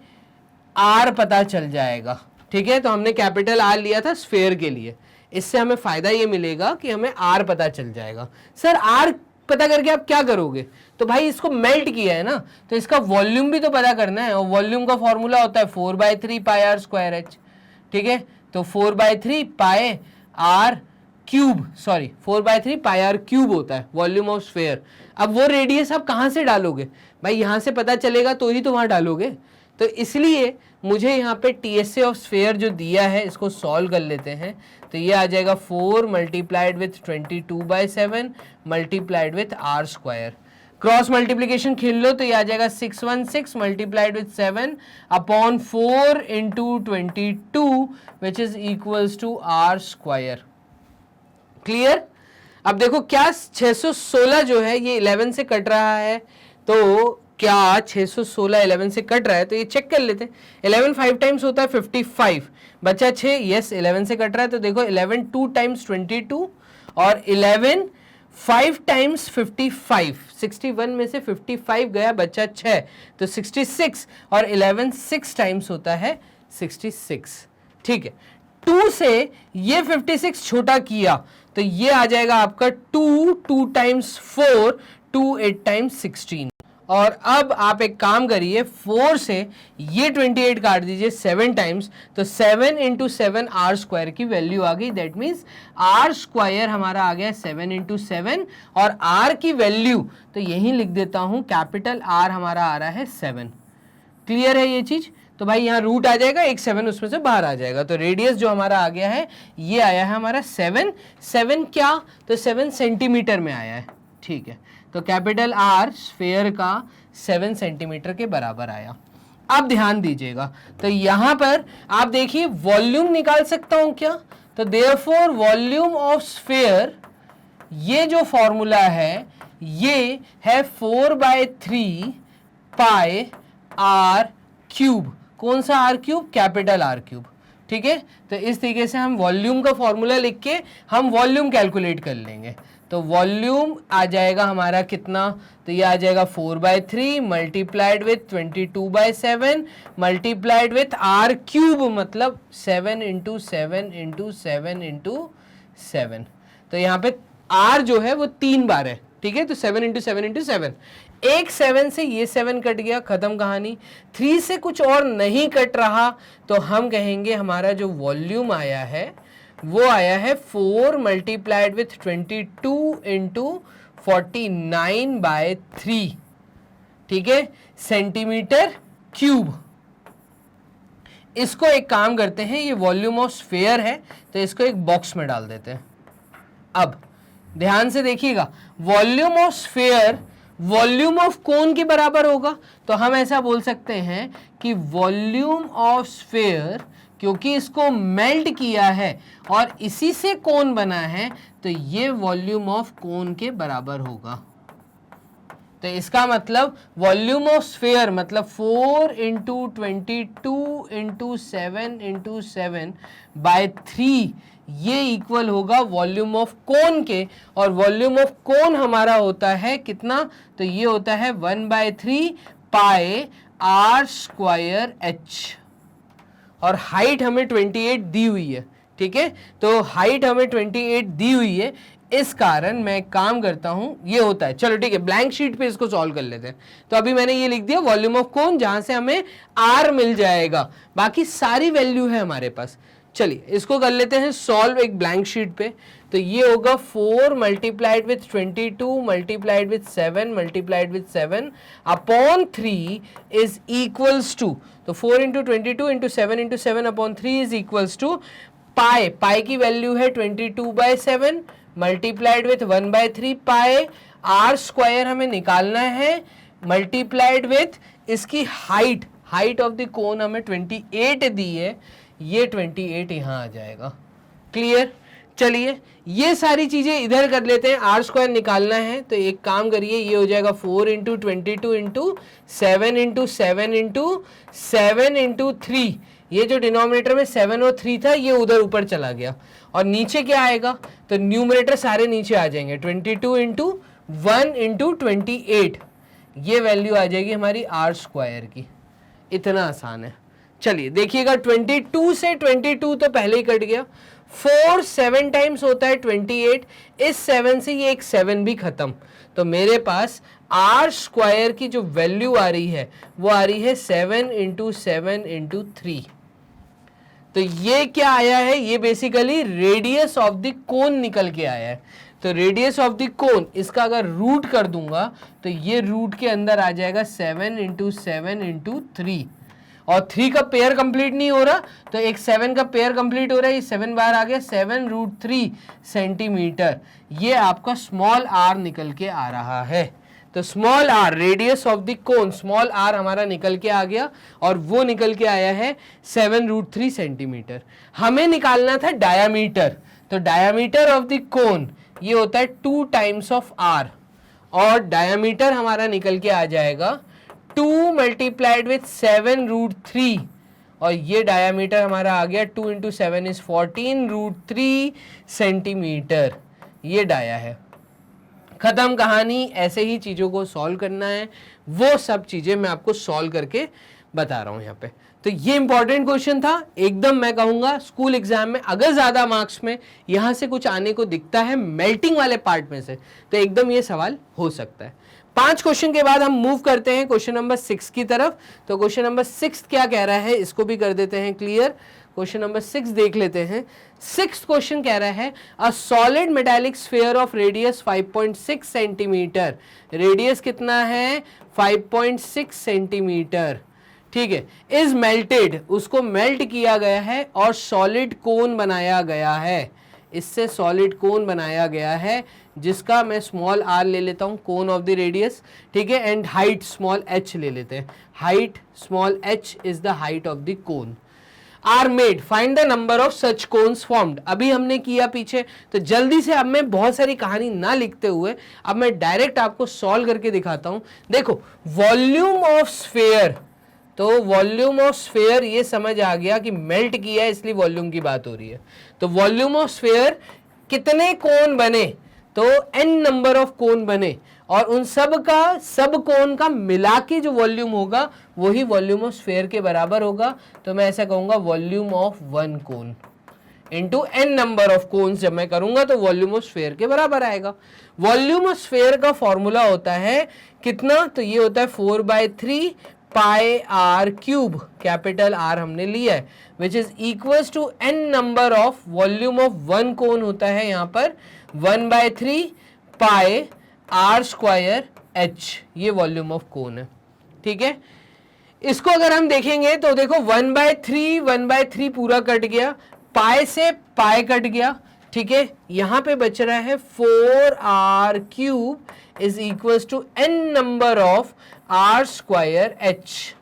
Speaker 1: आर पता चल जाएगा। ठीक है, तो हमने कैपिटल आर लिया था स्फीयर के लिए। इससे हमें फायदा ये मिलेगा कि हमें आर पता चल जाएगा। सर आर पता करके आप क्या करोगे, तो भाई इसको मेल्ट किया है ना, तो इसका वॉल्यूम भी तो पता करना है और वॉल्यूम का फॉर्मूला होता है 4/3 पाई आर स्क्वायर एच। ठीक है, तो 4/3 pi are cube, sorry 4/3 pi are cube होता है वॉल्यूम ऑफ स्फीयर। अब वो रेडियस आप कहाँ से डालोगे भाई, यहाँ से पता चलेगा तो ही तो वहाँ डालोगे। तो इसलिए मुझे यहाँ पे टीएसए ऑफ स्फीयर जो दिया है इसको सॉल्व कर लेते हैं। तो ये आ जाएगा 4 multiplied with 22/7 multiplied with R square. Cross multiplication खेल लो तो ये आ जाएगा 616 multiplied with 7 upon 4 into 22 which is equals to R square. Clear. अब देखो क्या 616 जो है ये 11 से कट रहा है, तो क्या 616 11 से कट रहा है, तो ये चेक कर लेते हैं। 11 5 टाइम्स होता है 55, बचा 6, यस 11 से कट रहा है। तो देखो 11 2 टाइम्स 22 और 11 5 टाइम्स 55, 61 में से 55 गया, बचा 6, तो 66 और 11 6 टाइम्स होता है 66। ठीक है, 2 से ये 56 छोटा किया तो ये आ जाएगा आपका 2 टाइम्स 4, 2 8 टाइम्स 16। और अब आप एक काम करिए, 4 से ये 28 काट दीजिए 7 टाइम्स, तो 7 इंटू 7 आर स्क्वायर की वैल्यू आ गई। दैट मीन्स आर स्क्वायर हमारा आ गया 7 इंटू 7 और आर की वैल्यू तो यहीं लिख देता हूं, कैपिटल आर हमारा आ रहा है 7। क्लियर है ये चीज। तो भाई यहाँ रूट आ जाएगा, एक 7 उसमें से बाहर आ जाएगा, तो रेडियस जो हमारा आ गया है ये आया है हमारा 7 क्या, तो 7 सेंटीमीटर में आया है। ठीक है, तो कैपिटल आर स्फीयर का 7 सेंटीमीटर के बराबर आया। अब ध्यान दीजिएगा, तो यहां पर आप देखिए वॉल्यूम निकाल सकता हूं क्या, तो देयरफॉर वॉल्यूम ऑफ स्फीयर, ये जो फॉर्मूला है ये है 4/3 पाई आर क्यूब। कौन सा R cube, capital R cube. ठीक है, तो इस तरीके से हम वॉल्यूम का फॉर्मूला लिख के हम वॉल्यूम कैलकुलेट कर लेंगे। तो वॉल्यूम आ जाएगा हमारा कितना, तो ये आ जाएगा 4/3 multiplied with 22/7 multiplied with R cube, मतलब 7 इंटू 7 इंटू 7 इंटू 7। तो यहाँ पे आर जो है वो 3 बार है। ठीक है, तो 7 इंटू 7 इंटू 7, एक 7 से ये 7 कट गया, खत्म कहानी। 3 से कुछ और नहीं कट रहा तो हम कहेंगे हमारा जो वॉल्यूम आया है वो आया है 4 मल्टीप्लाइड विथ 22 इंटू 49/3। ठीक है, सेंटीमीटर क्यूब। इसको एक काम करते हैं, ये वॉल्यूम ऑफ स्फीयर है तो इसको एक बॉक्स में डाल देते हैं। अब ध्यान से देखिएगा, volume of sphere volume of कोन के बराबर होगा, तो हम ऐसा बोल सकते हैं कि वॉल्यूम ऑफ स्फीयर, क्योंकि इसको मेल्ट किया है और इसी से कोन बना है, तो ये वॉल्यूम ऑफ कोन के बराबर होगा। तो इसका मतलब वॉल्यूम ऑफ स्फीयर मतलब 4 इंटू 22 इंटू 7 इंटू 7 बाय 3, ये इक्वल होगा वॉल्यूम ऑफ कोन के। और वॉल्यूम ऑफ कोन हमारा होता है कितना, तो ये होता है 1/3 पाई आर स्क्वायर एच। और हाइट हमें 28 दी हुई है, ठीक है, तो हाइट हमें 28 दी हुई है, इस कारण मैं एक काम करता हूं, ये होता है, चलो ठीक है, ब्लैंक शीट पे इसको सॉल्व कर लेते हैं। तो अभी मैंने ये लिख दिया वॉल्यूम ऑफ कोन, जहां से हमें आर मिल जाएगा, बाकी सारी वैल्यू है हमारे पास। चलिए इसको कर लेते हैं सॉल्व एक ब्लैंक शीट पे। तो ये होगा 4 multiplied with 22 multiplied with 7 multiplied with 7 upon 3 is equals to, तो 4 into 22 into 7 into 7 upon 3 is equals to pi, pi की वैल्यू है 22/7 multiplied with 1/3 pi, are square हमें निकालना है, मल्टीप्लाइड विथ इसकी height, height of the cone हमें 28 दी है, ये 28 यहाँ आ जाएगा। क्लियर? चलिए ये सारी चीजें इधर कर लेते हैं, आर स्क्वायर निकालना है, तो एक काम करिए, ये हो जाएगा 4 into 22 into 7 into 7 into 7 into 3, ये जो डिनोमिनेटर में 7 और 3 था ये उधर ऊपर चला गया, और नीचे क्या आएगा, तो न्यूमरेटर सारे नीचे आ जाएंगे, 22 इंटू 1 इंटू 28, ये वैल्यू आ जाएगी हमारी आर स्क्वायर की। इतना आसान है। चलिए देखिएगा, 22 से 22 तो पहले ही कट गया, 4 7 टाइम्स होता है 28, इस 7 से ये एक 7 भी खत्म, तो मेरे पास आर स्क्वायर की जो वैल्यू आ रही है वो आ रही है 7 इंटू 7 इंटू 3। तो ये क्या आया है, ये बेसिकली रेडियस ऑफ द कोन निकल के आया है। तो रेडियस ऑफ द कोन, इसका अगर रूट कर दूंगा तो ये रूट के अंदर आ जाएगा 7 इंटू 7 इंटू 3, और 3 का पेयर कंप्लीट नहीं हो रहा, तो एक 7 का पेयर कंप्लीट हो रहा है, ये 7 बार आ गया, 7√3 सेंटीमीटर, ये आपका स्मॉल आर निकल के आ रहा है। तो small R, radius of the cone, small R हमारा निकल के आ गया, और वो निकल के आया है 7√3 सेंटीमीटर। हमें निकालना था डायामीटर, तो डायामीटर ऑफ द कोन ये होता है 2 टाइम्स ऑफ आर, और डायामीटर हमारा निकल के आ जाएगा 2 मल्टीप्लाइड विथ 7√3, और ये डायामीटर हमारा आ गया 2 इंटू 7 इज 14√3 सेंटीमीटर, ये डाया है। खत्म कहानी, ऐसे ही चीज़ों को सॉल्व करना है, वो सब चीज़ें मैं आपको सॉल्व करके बता रहा हूँ यहाँ पे। तो ये इंपॉर्टेंट क्वेश्चन था, एकदम मैं कहूँगा स्कूल एग्जाम में अगर ज़्यादा मार्क्स में यहाँ से कुछ आने को दिखता है मेल्टिंग वाले पार्ट में से, तो एकदम ये सवाल हो सकता है। 5 क्वेश्चन के बाद हम मूव करते हैं क्वेश्चन नंबर 6 की तरफ। तो क्वेश्चन नंबर 6 क्या कह रहा है, इसको भी कर देते हैं क्लियर। क्वेश्चन नंबर 6 देख लेते हैं। 6th क्वेश्चन कह रहा है a solid metallic sphere of radius 5.6 centimetre, radius कितना है 5.6 सेंटीमीटर, ठीक है, इज मेल्टेड, उसको मेल्ट किया गया है और सॉलिड कोन बनाया गया है, इससे सॉलिड कोन बनाया गया है, जिसका मैं स्मॉल आर ले लेता हूं, कोन ऑफ द रेडियस, ठीक है, एंड हाइट स्मॉल एच ले लेते हैं, height small H is the height of the cone. Are made, find the number of such cones formed, अभी हमने किया पीछे, तो जल्दी से अब मैं बहुत सारी कहानी ना लिखते हुए अब मैं डायरेक्ट आपको सॉल्व करके दिखाता हूं। देखो वॉल्यूम ऑफ स्फीयर, तो वॉल्यूम ऑफ स्फीयर ये समझ आ गया कि मेल्ट किया है इसलिए वॉल्यूम की बात हो रही है। तो वॉल्यूम ऑफ स्फीयर कितने कोन बने, तो n नंबर ऑफ कोन बने, और उन सब का, सब कोन का मिला के जो वॉल्यूम होगा वही वॉल्यूम ऑफ स्फीयर के बराबर होगा। तो मैं ऐसा कहूंगा volume of 1 cone into n number of cones जब मैं करूंगा तो वॉल्यूम ऑफ स्फीयर के बराबर आएगा। वॉल्यूम ऑफ स्फीयर का फॉर्मूला होता है कितना, तो ये होता है 4/3 pi are cube, capital R हमने लिया है, which is equals to n number of, volume of 1 cone होता है यहाँ पर 1/3 पाई आर स्क्वायर एच, ये वॉल्यूम ऑफ कोन है, ठीक है। इसको अगर हम देखेंगे तो देखो 1/3 पूरा कट गया, पाई से पाई कट गया, ठीक है, यहां पे बच रहा है 4r cube is equals to n number of r square h.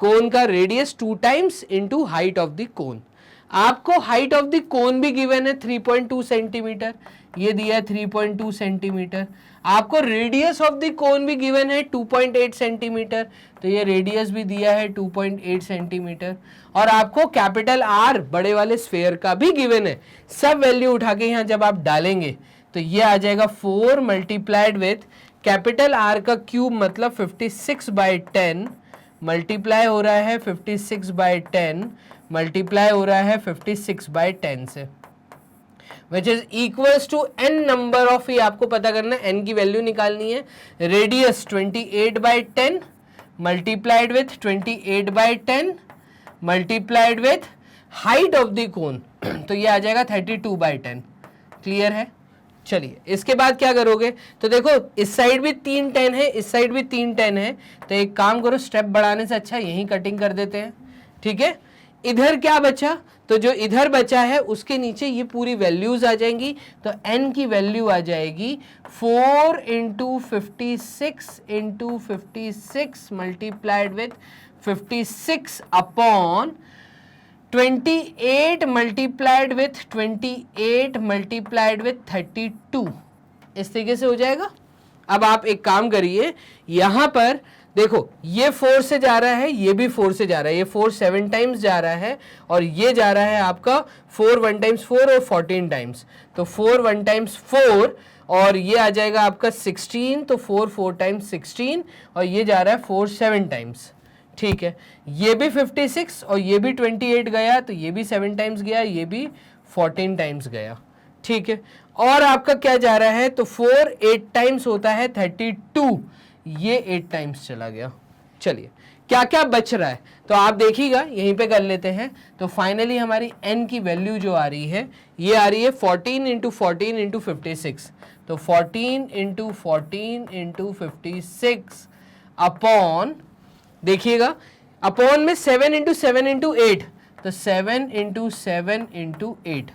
Speaker 1: Cone का radius 2 times into height of the cone. आपको हाइट ऑफ द कोन भी गिवन है 3.2 सेंटीमीटर, ये दिया है 3.2 सेंटीमीटर। आपको रेडियस ऑफ द कोन भी गिवन है 2.8 सेंटीमीटर, तो ये रेडियस भी दिया है 2.8 सेंटीमीटर। और आपको कैपिटल आर बड़े वाले स्फेयर का भी गिवन है। सब वैल्यू उठा के यहाँ जब आप डालेंगे तो ये आ जाएगा 4 मल्टीप्लाइड विथ कैपिटल आर का क्यूब मतलब 56/10 मल्टीप्लाई हो रहा है 56/10 मल्टीप्लाई हो रहा है 56/10 से, which is equals to n number of, ये आपको पता करना है, n की वैल्यू निकालनी है। Radius 28/10 multiplied with 28/10 multiplied with height of the कोन, तो ये आ जाएगा 32/10। क्लियर है? चलिए इसके बाद क्या करोगे, तो देखो इस साइड भी 3 10 है, इस साइड भी 3 10 है, तो एक काम करो, स्टेप बढ़ाने से अच्छा यहीं कटिंग कर देते हैं। ठीक है, इधर क्या बचा, तो जो इधर बचा है उसके नीचे ये पूरी वैल्यूज आ जाएंगी, तो n की वैल्यू आ जाएगी 4 into 56 multiplied with 56 upon 28 multiplied with 28 multiplied with 32, इस तरीके से हो जाएगा। अब आप एक काम करिए, यहां पर देखो ये 4 से जा रहा है, ये भी 4 से जा रहा है, ये 4 7 टाइम्स जा रहा है और ये जा रहा है आपका 4 1 टाइम्स 4 और 14 टाइम्स, तो 4 1 टाइम्स 4 और ये आ जाएगा आपका 16, तो 4 4 टाइम्स 16 और ये जा रहा है 4 7 टाइम्स। ठीक है, ये भी 56 और ये भी 28 गया, तो ये भी 7 टाइम्स गया, ये भी 14 टाइम्स गया। ठीक है, और आपका क्या जा रहा है, तो 4 8 टाइम्स होता है 32, ये 8 टाइम्स चला गया। चलिए क्या क्या बच रहा है तो आप देखिएगा, यहीं पे कर लेते हैं। तो फाइनली हमारी n की वैल्यू जो आ रही है, ये आ रही है 14 इंटू 14 इंटू 56, तो 14 इंटू 14 इंटू 56 अपॉन, देखिएगा अपॉन में 7 इंटू 7 इंटू 8, तो 7 इंटू 7 इंटू 8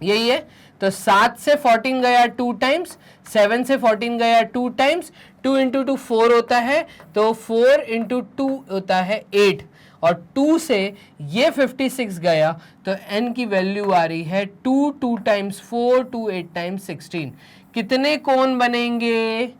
Speaker 1: यही है। तो 7 से 14 गया 2 टाइम्स, 7 से 14 गया 2 टाइम्स, 2 इंटू 2 4 होता है, तो 4 इंटू 2 होता है 8, और 2 से ये 56 गया, तो n की वैल्यू आ रही है 2 2 टाइम्स 4 2 8 टाइम्स 16। कितने कोण बनेंगे?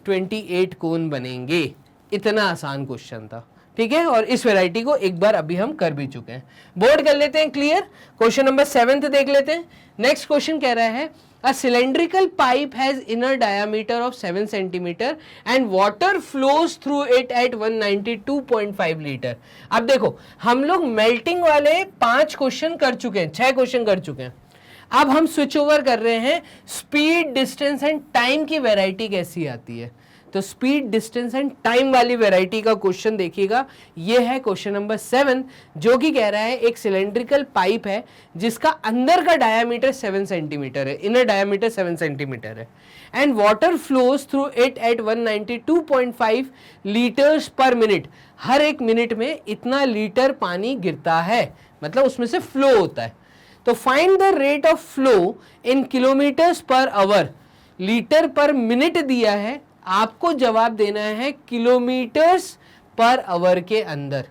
Speaker 1: 28 कोण बनेंगे। इतना आसान क्वेश्चन था। ठीक है, और इस वैरायटी को एक बार अभी हम कर भी चुके हैं। बोर्ड कर लेते हैं क्लियर। क्वेश्चन नंबर 7 देख लेते हैं। नेक्स्ट क्वेश्चन कह रहा है a cylindrical pipe has inner diameter of 7 centimetre and water flows through it at 192.5 litre. अब देखो हम लोग मेल्टिंग वाले 5 क्वेश्चन कर चुके हैं, 6 क्वेश्चन कर चुके हैं। अब हम स्विच ओवर कर रहे हैं, स्पीड डिस्टेंस एंड टाइम की वैरायटी कैसी आती है। तो स्पीड डिस्टेंस एंड टाइम वाली वैरायटी का क्वेश्चन देखिएगा। ये है क्वेश्चन नंबर 7, जो कि कह रहा है एक सिलेंड्रिकल पाइप है जिसका अंदर का डायामीटर 7 सेंटीमीटर है, इनर डायामीटर 7 सेंटीमीटर है, and water flows through it at 192.5 litres per minute. हर एक मिनट में इतना लीटर पानी गिरता है, मतलब उसमें से फ्लो होता है। तो find the rate of flow in kilometres per hour. Litre पर मिनट दिया है, आपको जवाब देना है किलोमीटर्स पर आवर के अंदर।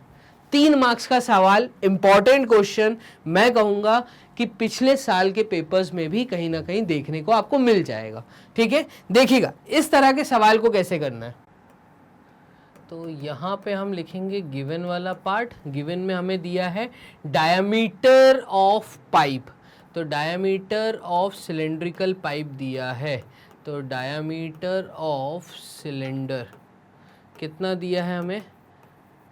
Speaker 1: 3 मार्क्स का सवाल, इंपॉर्टेंट क्वेश्चन। मैं कहूंगा कि पिछले साल के पेपर्स में भी कहीं ना कहीं देखने को आपको मिल जाएगा। ठीक है, देखिएगा इस तरह के सवाल को कैसे करना है। तो यहाँ पे हम लिखेंगे गिवन वाला पार्ट। गिवन में हमें दिया है डायमीटर ऑफ पाइप, तो डायमीटर ऑफ सिलेंड्रिकल पाइप दिया है। तो डायमीटर ऑफ सिलेंडर कितना दिया है हमें,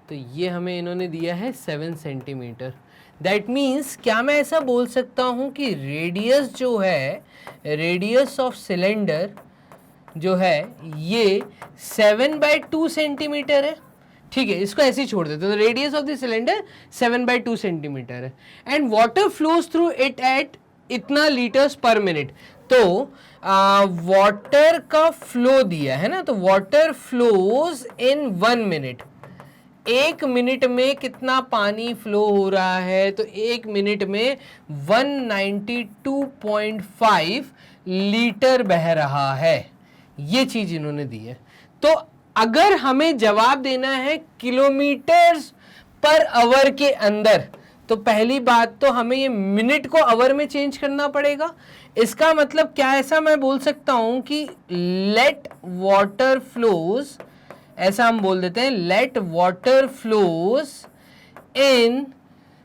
Speaker 1: तो ये हमें इन्होंने दिया है 7 सेंटीमीटर। दैट मीन्स क्या मैं ऐसा बोल सकता हूँ कि रेडियस जो है, रेडियस ऑफ सिलेंडर जो है ये 7/2 सेंटीमीटर है। ठीक है, इसको ऐसे ही छोड़ देते हैं। तो radius of the cylinder 7/2 centimetre है and water flows through it at इतना लीटर्स पर मिनट। तो वाटर का फ्लो दिया है ना, तो water flows in 1 minute. 1 minute में कितना पानी फ्लो हो रहा है, तो 1 मिनट में 192.5 लीटर बह रहा है। ये चीज इन्होंने दी है। तो अगर हमें जवाब देना है किलोमीटर्स पर आवर के अंदर, तो पहली बात तो हमें ये मिनट को आवर में चेंज करना पड़ेगा। इसका मतलब क्या, ऐसा मैं बोल सकता हूं कि लेट वाटर फ्लोज, ऐसा हम बोल देते हैं, let water flows in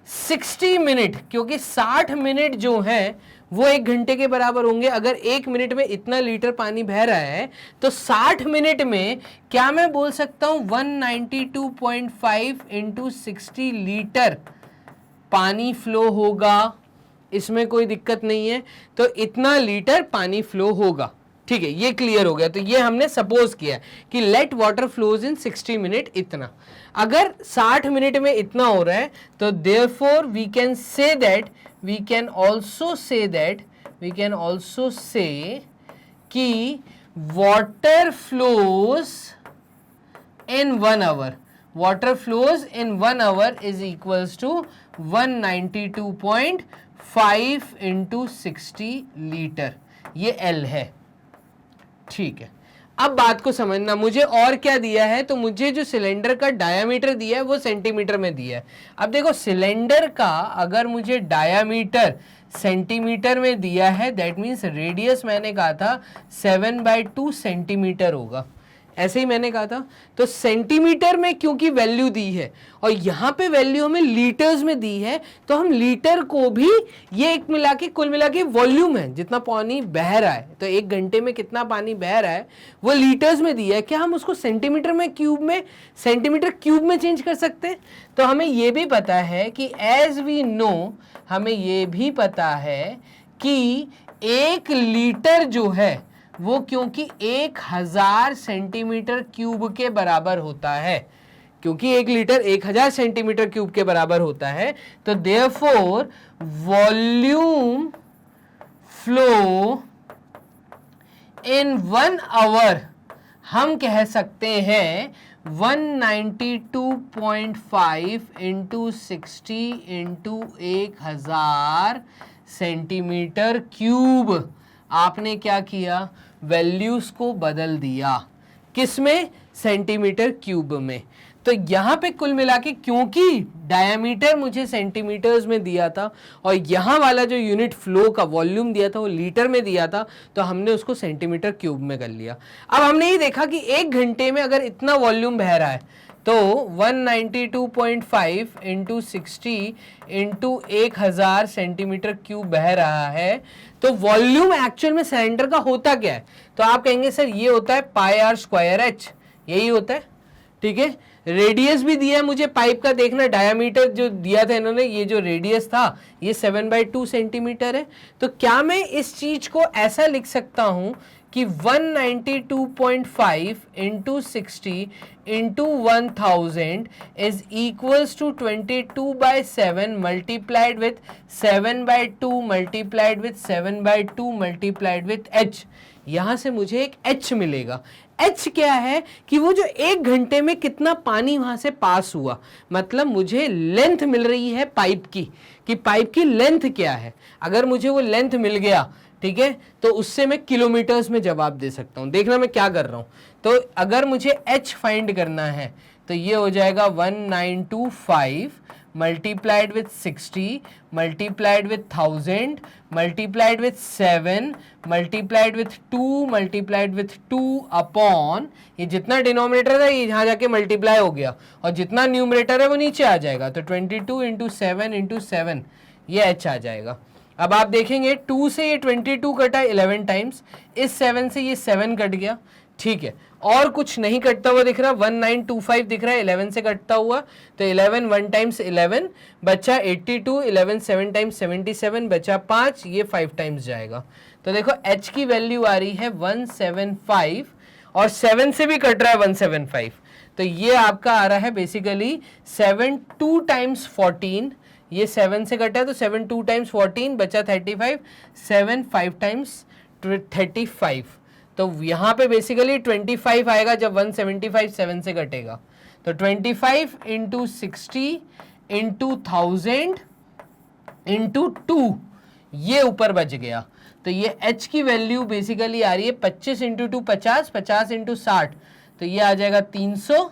Speaker 1: 60 minute, क्योंकि 60 मिनट जो है वो 1 घंटे के बराबर होंगे। अगर 1 मिनट में इतना लीटर पानी बह रहा है तो 60 मिनट में क्या मैं बोल सकता हूं 192.5 इंटू 60 लीटर पानी फ्लो होगा। इसमें कोई दिक्कत नहीं है, तो इतना लीटर पानी फ्लो होगा। ठीक है, ये क्लियर हो गया। तो ये हमने सपोज किया कि let water flows in 60 minute इतना। अगर 60 मिनट में इतना हो रहा है तो therefore we can say that, we can also say कि water flows in 1 hour, water flows in 1 hour is equals to 192.5 into 60 litre, ये L है। ठीक है, अब बात को समझना, मुझे और क्या दिया है, तो मुझे जो सिलेंडर का डायामीटर दिया है वो सेंटीमीटर में दिया है। अब देखो सिलेंडर का अगर मुझे डायामीटर सेंटीमीटर में दिया है, दैट मीन्स रेडियस मैंने कहा था 7/2 सेंटीमीटर होगा, ऐसे ही मैंने कहा था। तो सेंटीमीटर में क्योंकि वैल्यू दी है और यहाँ पे वैल्यू हमें लीटर्स में दी है, तो हम लीटर को भी, ये एक मिला के कुल मिला के वॉल्यूम है जितना पानी बह रहा है, तो 1 घंटे में कितना पानी बह रहा है वो लीटर्स में दिया है। क्या हम उसको सेंटीमीटर में क्यूब में, सेंटीमीटर क्यूब में चेंज कर सकते हैं? तो हमें ये भी पता है कि एज वी नो, हमें ये भी पता है कि 1 लीटर जो है वो क्योंकि 1000 सेंटीमीटर क्यूब के बराबर होता है, क्योंकि 1 लीटर 1000 सेंटीमीटर क्यूब के बराबर होता है, तो therefore volume flow in 1 hour हम कह सकते हैं 192.5 इंटू 60 इंटू 1000 सेंटीमीटर क्यूब। आपने क्या किया, वैल्यूज को बदल दिया, किसमें, सेंटीमीटर क्यूब में। तो यहां पे कुल मिला के, क्योंकि डायमीटर मुझे सेंटीमीटर्स में दिया था और यहां वाला जो यूनिट फ्लो का वॉल्यूम दिया था वो लीटर में दिया था, तो हमने उसको सेंटीमीटर क्यूब में कर लिया। अब हमने ये देखा कि 1 घंटे में अगर इतना वॉल्यूम बह रहा है तो 192.5 इंटू 60 इंटू 1000 सेंटीमीटर क्यूब बह रहा है, तो वॉल्यूम एक्चुअल में सिलेंडर का होता क्या है? तो आप कहेंगे सर ये होता है πr²h, यही होता है। ठीक है, रेडियस भी दिया है मुझे पाइप का, देखना डायामीटर जो दिया था इन्होंने, ये जो रेडियस था ये 7/2 सेंटीमीटर है। तो क्या मैं इस चीज को ऐसा लिख सकता हूं कि 192.5 into 60 into 1000 is equals to 22/7 multiplied with 7/2 multiplied with 7/2 multiplied with h। यहां से मुझे एक h मिलेगा। h क्या है कि वो जो 1 घंटे में कितना पानी वहां से पास हुआ, मतलब मुझे लेंथ मिल रही है पाइप की, कि पाइप की लेंथ क्या है। अगर मुझे वो लेंथ मिल गया, ठीक है, तो उससे मैं किलोमीटर्स में जवाब दे सकता हूं। देखना मैं क्या कर रहा हूं, तो अगर मुझे h फाइंड करना है तो ये हो जाएगा 1925 multiplied with 60 multiplied with 1000 multiplied with 7 multiplied with 2 multiplied with 2 upon, ये जितना डिनोमिनेटर था ये यहाँ जाके मल्टीप्लाई हो गया और जितना न्यूमरेटर है वो नीचे आ जाएगा, तो 22 इंटू 7 इंटू 7 ये h आ जाएगा। अब आप देखेंगे 2 से ये 22 कटा 11 टाइम्स, इस 7 से ये 7 कट गया। ठीक है, और कुछ नहीं कटता हुआ दिख रहा, 1925 दिख रहा है 11 से कटता हुआ, तो 11 1 टाइम्स 11 बचा 82, 11 7 टाइम्स 77 बचा 5, ये 5 टाइम्स जाएगा। तो देखो h की वैल्यू आ रही है 175 और 7 से भी कट रहा है 175, तो ये आपका आ रहा है बेसिकली 7 2 टाइम्स 14, ये 7 से कटा है तो 7 2 टाइम्स 14 बचा 35, 7 5 टाइम्स 35, तो यहाँ पे बेसिकली 25 आएगा जब 175 7 से कटेगा, तो 25 इंटू 60 इंटू 1000 इंटू 2 ये ऊपर बच गया। तो ये h की वैल्यू बेसिकली आ रही है 25 इंटू 2 50, 50 इंटू 60, तो ये आ जाएगा 300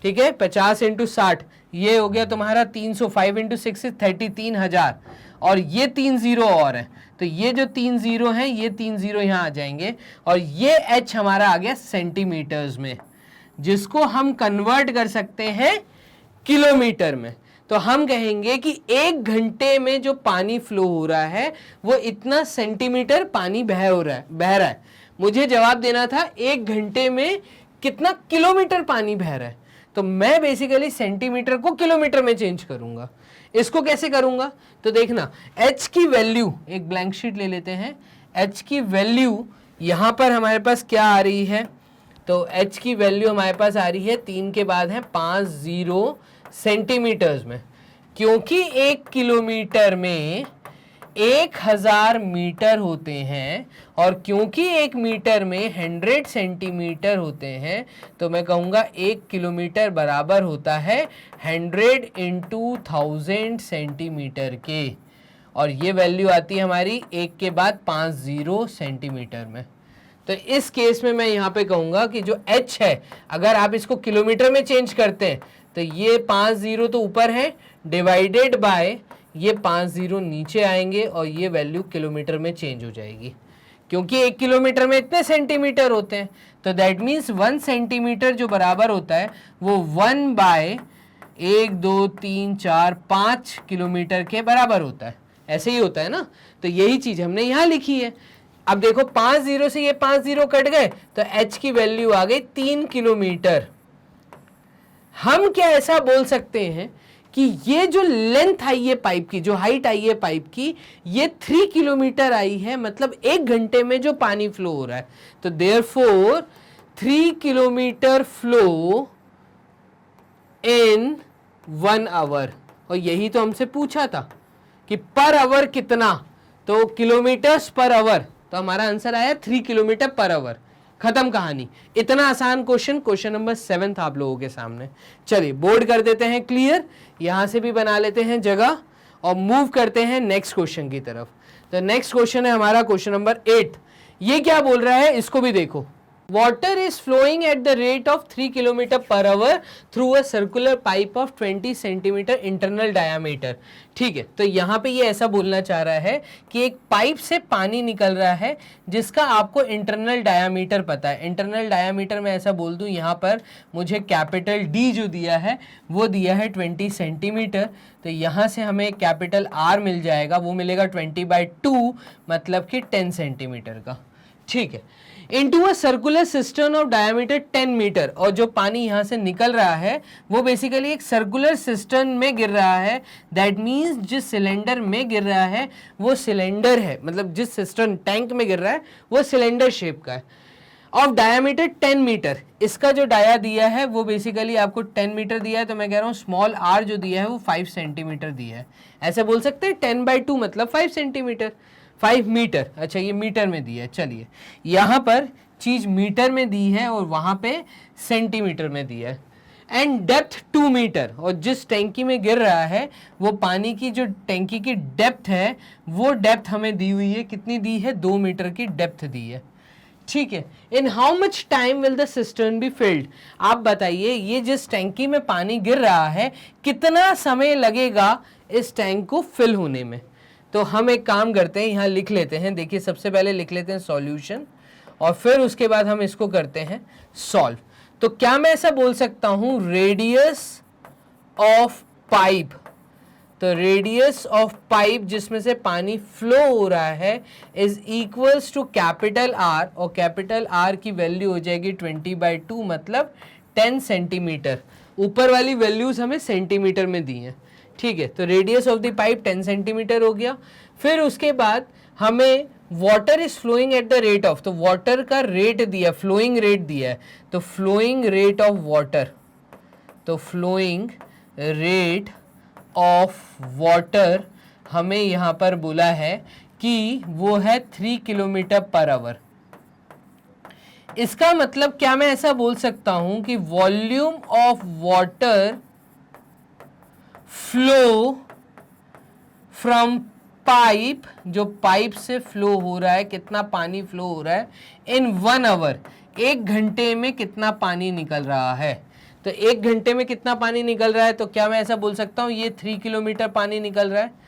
Speaker 1: ठीक है, 50 इंटू 60 ये हो गया तुम्हारा 300, 5 इंटू 6 33,000, और ये 3 जीरो और है, तो ये जो 3 जीरो हैं ये 3 जीरो यहाँ आ जाएंगे, और ये h हमारा आ गया सेंटीमीटर्स में, जिसको हम कन्वर्ट कर सकते हैं किलोमीटर में। तो हम कहेंगे कि 1 घंटे में जो पानी फ्लो हो रहा है वो इतना सेंटीमीटर पानी बह रहा है। मुझे जवाब देना था 1 घंटे में कितना किलोमीटर पानी बह रहा है, तो मैं बेसिकली सेंटीमीटर को किलोमीटर में चेंज करूंगा। इसको कैसे करूंगा, तो देखना h की वैल्यू, एक ब्लैंक शीट ले लेते हैं, h की वैल्यू यहां पर हमारे पास क्या आ रही है, तो h की वैल्यू हमारे पास आ रही है 3 के बाद है 50 सेंटीमीटर्स में, क्योंकि 1 किलोमीटर में 1000 मीटर होते हैं, और क्योंकि 1 मीटर में 100 सेंटीमीटर होते हैं, तो मैं कहूँगा 1 किलोमीटर बराबर होता है 100 इंटू 1000 सेंटीमीटर के, और ये वैल्यू आती है हमारी 1 के बाद 50 सेंटीमीटर में। तो इस केस में मैं यहाँ पे कहूँगा कि जो h है, अगर आप इसको किलोमीटर में चेंज करते हैं तो ये 50 तो ऊपर है, डिवाइडेड बाय ये 50 नीचे आएंगे, और ये वैल्यू किलोमीटर में चेंज हो जाएगी, क्योंकि 1 किलोमीटर में इतने सेंटीमीटर होते हैं, तो दैट मीन्स 1 सेंटीमीटर जो बराबर होता है वो 1 बाय 1 2 3 4 5 किलोमीटर के बराबर होता है। ऐसे ही होता है ना, तो यही चीज हमने यहाँ लिखी है। अब देखो 50 से ये 50 कट गए, तो h की वैल्यू आ गई 3 किलोमीटर। हम क्या ऐसा बोल सकते हैं कि ये जो लेंथ आई है पाइप की, जो हाइट आई है पाइप की, ये 3 किलोमीटर आई है, मतलब 1 घंटे में जो पानी फ्लो हो रहा है, तो therefore 3 kilometre flow in 1 hour. और यही तो हमसे पूछा था कि पर आवर कितना, तो किलोमीटर्स पर आवर, तो हमारा आंसर आया 3 किलोमीटर पर आवर। खत्म कहानी। इतना आसान क्वेश्चन, क्वेश्चन नंबर 7 था आप लोगों के सामने। चलिए बोर्ड कर देते हैं क्लियर, यहां से भी बना लेते हैं जगह, और मूव करते हैं नेक्स्ट क्वेश्चन की तरफ। तो नेक्स्ट क्वेश्चन है हमारा क्वेश्चन नंबर 8। ये क्या बोल रहा है, इसको भी देखो। Water is flowing at the rate of 3 km per hour through a circular pipe of 20 centimeter internal diameter। ठीक है, तो यहाँ पे ये ऐसा बोलना चाह रहा है कि एक पाइप से पानी निकल रहा है जिसका आपको इंटरनल डायामीटर पता है। इंटरनल डायामीटर में ऐसा बोल दूँ, यहाँ पर मुझे कैपिटल D जो दिया है वो दिया है 20 सेंटीमीटर, तो यहाँ से हमें कैपिटल R मिल जाएगा, वो मिलेगा 20/2, मतलब कि 10 सेंटीमीटर का। ठीक है, into a circular system of diameter 10 metre, और जो पानी यहाँ से निकल रहा है वो बेसिकली एक सर्कुलर सिस्टम में गिर रहा है। दैट मीन्स जिस सिलेंडर में गिर रहा है वो सिलेंडर है, मतलब जिस सिस्टम टैंक में गिर रहा है वो सिलेंडर शेप का है, ऑफ डायमीटर 10 मीटर। इसका जो डाया दिया है वो बेसिकली आपको 10 मीटर दिया है, तो मैं कह रहा हूँ स्मॉल r जो दिया है वो 5 सेंटीमीटर दिया है। ऐसे बोल सकते हैं 10/2 मतलब 5 सेंटीमीटर, 5 मीटर। अच्छा, ये मीटर में दिया है। चलिए, यहाँ पर चीज मीटर में दी है और वहां पे सेंटीमीटर में दिया है। एंड डेप्थ 2 मीटर, और जिस टैंकी में गिर रहा है वो पानी की जो टैंकी की डेप्थ है वो डेप्थ हमें दी हुई है, कितनी दी है, 2 मीटर की डेप्थ दी है। ठीक है, in how much time will the cistern be filled. आप बताइए, ये जिस टैंकी में पानी गिर रहा है कितना समय लगेगा इस टैंक को फिल होने में। तो हम एक काम करते हैं, यहाँ लिख लेते हैं। देखिए, सबसे पहले लिख लेते हैं सॉल्यूशन, और फिर उसके बाद हम इसको करते हैं सॉल्व। तो क्या मैं ऐसा बोल सकता हूं, रेडियस ऑफ पाइप, तो रेडियस ऑफ पाइप जिसमें से पानी फ्लो हो रहा है is equals to capital R, और कैपिटल R की वैल्यू हो जाएगी 20/2 मतलब 10 सेंटीमीटर। ऊपर वाली वैल्यूज हमें सेंटीमीटर में दी हैं। ठीक है, तो radius of the pipe 10 centimetre हो गया। फिर उसके बाद हमें water is flowing at the rate of, तो वाटर का रेट दिया, फ्लोइंग रेट दिया है, तो फ्लोइंग रेट ऑफ वाटर, तो फ्लोइंग रेट ऑफ वाटर हमें यहाँ पर बोला है कि वो है 3 किलोमीटर पर आवर। इसका मतलब क्या मैं ऐसा बोल सकता हूं कि volume of water flow from pipe, जो पाइप से फ्लो हो रहा है, कितना पानी फ्लो हो रहा है इन 1 आवर, 1 घंटे में कितना पानी निकल रहा है। तो 1 घंटे में कितना पानी निकल रहा है, तो क्या मैं ऐसा बोल सकता हूँ ये 3 किलोमीटर पानी निकल रहा है।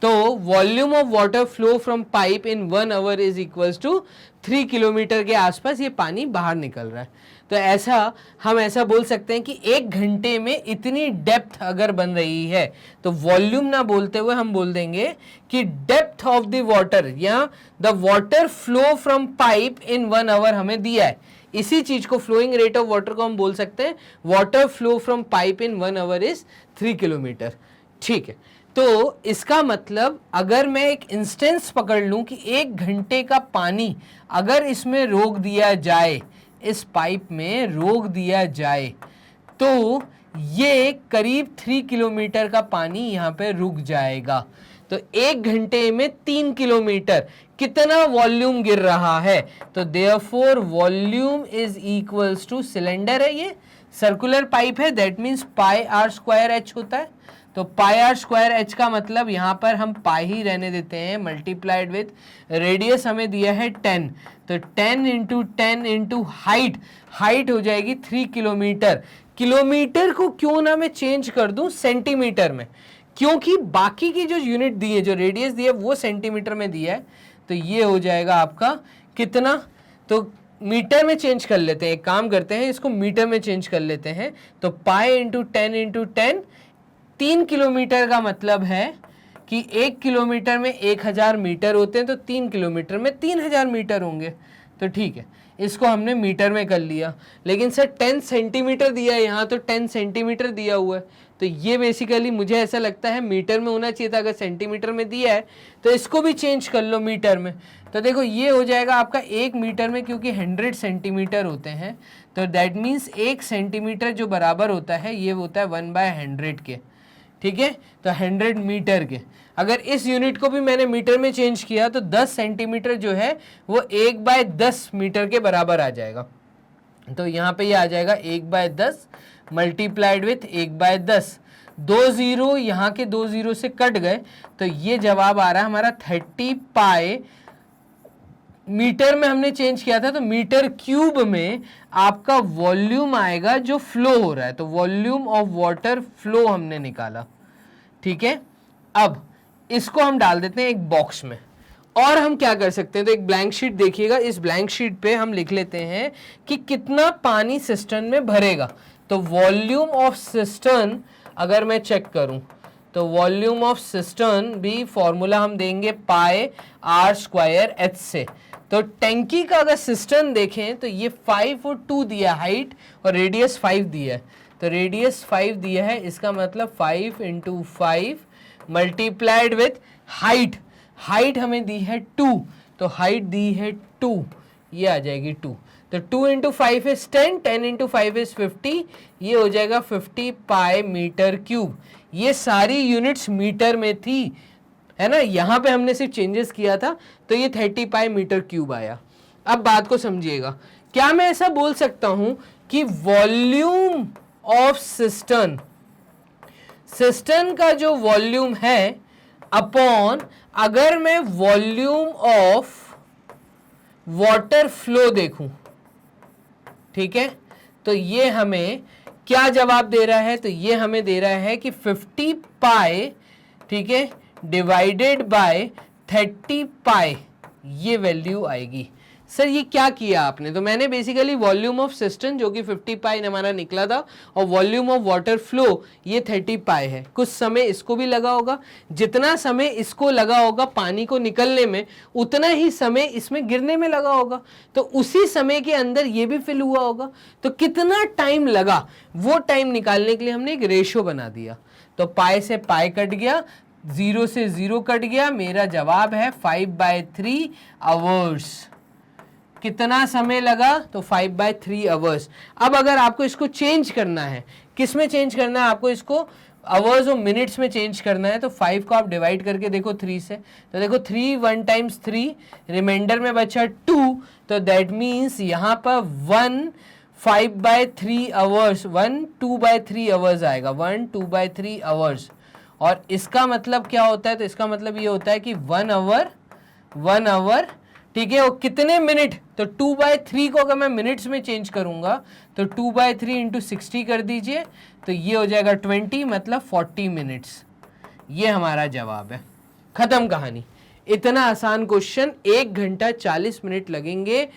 Speaker 1: तो volume of water flow from pipe in 1 hour is equals to 3 kilometre के आसपास ये पानी बाहर निकल रहा है। तो ऐसा हम ऐसा बोल सकते हैं कि 1 घंटे में इतनी डेप्थ अगर बन रही है तो वॉल्यूम ना बोलते हुए हम बोल देंगे कि डेप्थ ऑफ द वाटर या the water flow from pipe in 1 hour हमें दिया है। इसी चीज को फ्लोइंग रेट ऑफ वाटर को हम बोल सकते हैं water flow from pipe in 1 hour is 3 kilometre. ठीक है, तो इसका मतलब अगर मैं एक इंस्टेंस पकड़ लूं कि 1 घंटे का पानी अगर इसमें रोक दिया जाए, इस पाइप में रोक दिया जाए, तो ये करीब 3 किलोमीटर का पानी यहाँ पे रुक जाएगा। तो 1 घंटे में 3 किलोमीटर कितना वॉल्यूम गिर रहा है, तो therefore volume is equals to, cylinder है ये, सर्कुलर पाइप है, that means pi are square H होता है। तो पाई आर स्क्वायर एच का मतलब यहाँ पर हम पाई ही रहने देते हैं, मल्टीप्लाइड विथ रेडियस हमें दिया है 10, तो 10 इंटू 10 इंटू हाइट, हाइट हो जाएगी 3 किलोमीटर। किलोमीटर को क्यों ना मैं चेंज कर दूं सेंटीमीटर में, क्योंकि बाकी की जो यूनिट दी है, जो रेडियस दी है वो सेंटीमीटर में दिया है, तो ये हो जाएगा आपका कितना, तो मीटर में चेंज कर लेते हैं, एक काम करते हैं इसको मीटर में चेंज कर लेते हैं। तो पाई इंटू 10 3 किलोमीटर का मतलब है कि 1 किलोमीटर में 1000 मीटर होते हैं, तो 3 किलोमीटर में 3000 मीटर होंगे। तो ठीक है, इसको हमने मीटर में कर लिया, लेकिन सर 10 सेंटीमीटर दिया है यहाँ, तो 10 सेंटीमीटर दिया हुआ है, तो ये बेसिकली मुझे ऐसा लगता है मीटर में होना चाहिए था। अगर सेंटीमीटर में दिया है तो इसको भी चेंज कर लो मीटर में। तो देखो ये हो जाएगा आपका 1 मीटर में, क्योंकि 100 सेंटीमीटर होते हैं, तो दैट मीन्स 1 सेंटीमीटर जो बराबर होता है ये होता है 1/100 के। ठीक है, तो 100 मीटर के, अगर इस यूनिट को भी मैंने मीटर में चेंज किया तो 10 सेंटीमीटर जो है वो 1/10 मीटर के बराबर आ जाएगा। तो यहाँ पे ये आ जाएगा 1/10 मल्टीप्लाइड विथ 1/10, 2 जीरो यहाँ के 2 जीरो से कट गए, तो ये जवाब आ रहा है हमारा 30 पाई। मीटर में हमने चेंज किया था, तो मीटर क्यूब में आपका वॉल्यूम आएगा जो फ्लो हो रहा है, तो वॉल्यूम ऑफ वाटर फ्लो हमने निकाला। ठीक है, अब इसको हम डाल देते हैं एक बॉक्स में, और हम क्या कर सकते हैं, तो एक ब्लैंक शीट देखिएगा, इस ब्लैंक शीट पे हम लिख लेते हैं कि कितना पानी सिस्टर्न में भरेगा। तो वॉल्यूम ऑफ सिस्टर्न अगर मैं चेक करूं, तो वॉल्यूम ऑफ सिस्टर्न भी फॉर्मूला हम देंगे पाई आर स्क्वायर एच से। तो टैंकी का अगर सिस्टर्न देखें तो ये 5 और 2 दिया हाइट, और रेडियस 5 दिया है, तो रेडियस 5 दिया है, इसका मतलब 5 into 5 multiplied with height, height हमें दी है 2, तो हाइट दी है 2, ये आ जाएगी 2, तो 2 इंटू 5 इज 10, 10 इंटू 5 इज 50, ये हो जाएगा 50 पाई मीटर क्यूब। ये सारी यूनिट्स मीटर में थी, है ना, यहाँ पे हमने सिर्फ चेंजेस किया था, तो ये 30 पाई मीटर क्यूब आया। अब बात को समझिएगा, क्या मैं ऐसा बोल सकता हूं कि वॉल्यूम ऑफ सिस्टर्न, सिस्टर्न का जो वॉल्यूम है अपॉन, अगर मैं वॉल्यूम ऑफ वाटर फ्लो देखूं, ठीक है, तो ये हमें क्या जवाब दे रहा है, तो ये हमें दे रहा है कि 50 पाई, ठीक है, डिवाइडेड बाय 30 पाई, ये वैल्यू आएगी। सर ये क्या किया आपने, तो मैंने बेसिकली वॉल्यूम ऑफ सिस्टर्न जो कि 50 पाई हमारा निकला था, और वॉल्यूम ऑफ वाटर फ्लो ये 30 पाई है। कुछ समय इसको भी लगा होगा, जितना समय इसको लगा होगा पानी को निकलने में, उतना ही समय इसमें गिरने में लगा होगा, तो उसी समय के अंदर ये भी फिल हुआ होगा। तो कितना टाइम लगा, वो टाइम निकालने के लिए हमने एक रेशियो बना दिया। तो पाई से पाई कट गया, 0 से 0 कट गया, मेरा जवाब है 5/3 आवर्स। कितना समय लगा, तो 5/3 आवर्स। अब अगर आपको इसको चेंज करना है, किस में चेंज करना है, आपको इसको आवर्स और मिनट्स में चेंज करना है, तो 5 को आप डिवाइड करके देखो 3 से, तो देखो 3 1 टाइम्स 3, रिमाइंडर में बचा 2, तो दैट मीन्स यहाँ पर 1 5/3 आवर्स, 1 2/3 आवर्स आएगा, 1 2/3 आवर्स। और इसका मतलब क्या होता है, तो इसका मतलब ये होता है कि 1 आवर ठीक है, और कितने मिनट, तो 2/3 को अगर मैं मिनट्स में चेंज करूंगा तो 2/3 इंटू 60 कर दीजिए, तो ये हो जाएगा 20, मतलब 40 मिनट्स। ये हमारा जवाब है, खत्म कहानी। इतना आसान क्वेश्चन, 1 घंटा 40 मिनट लगेंगे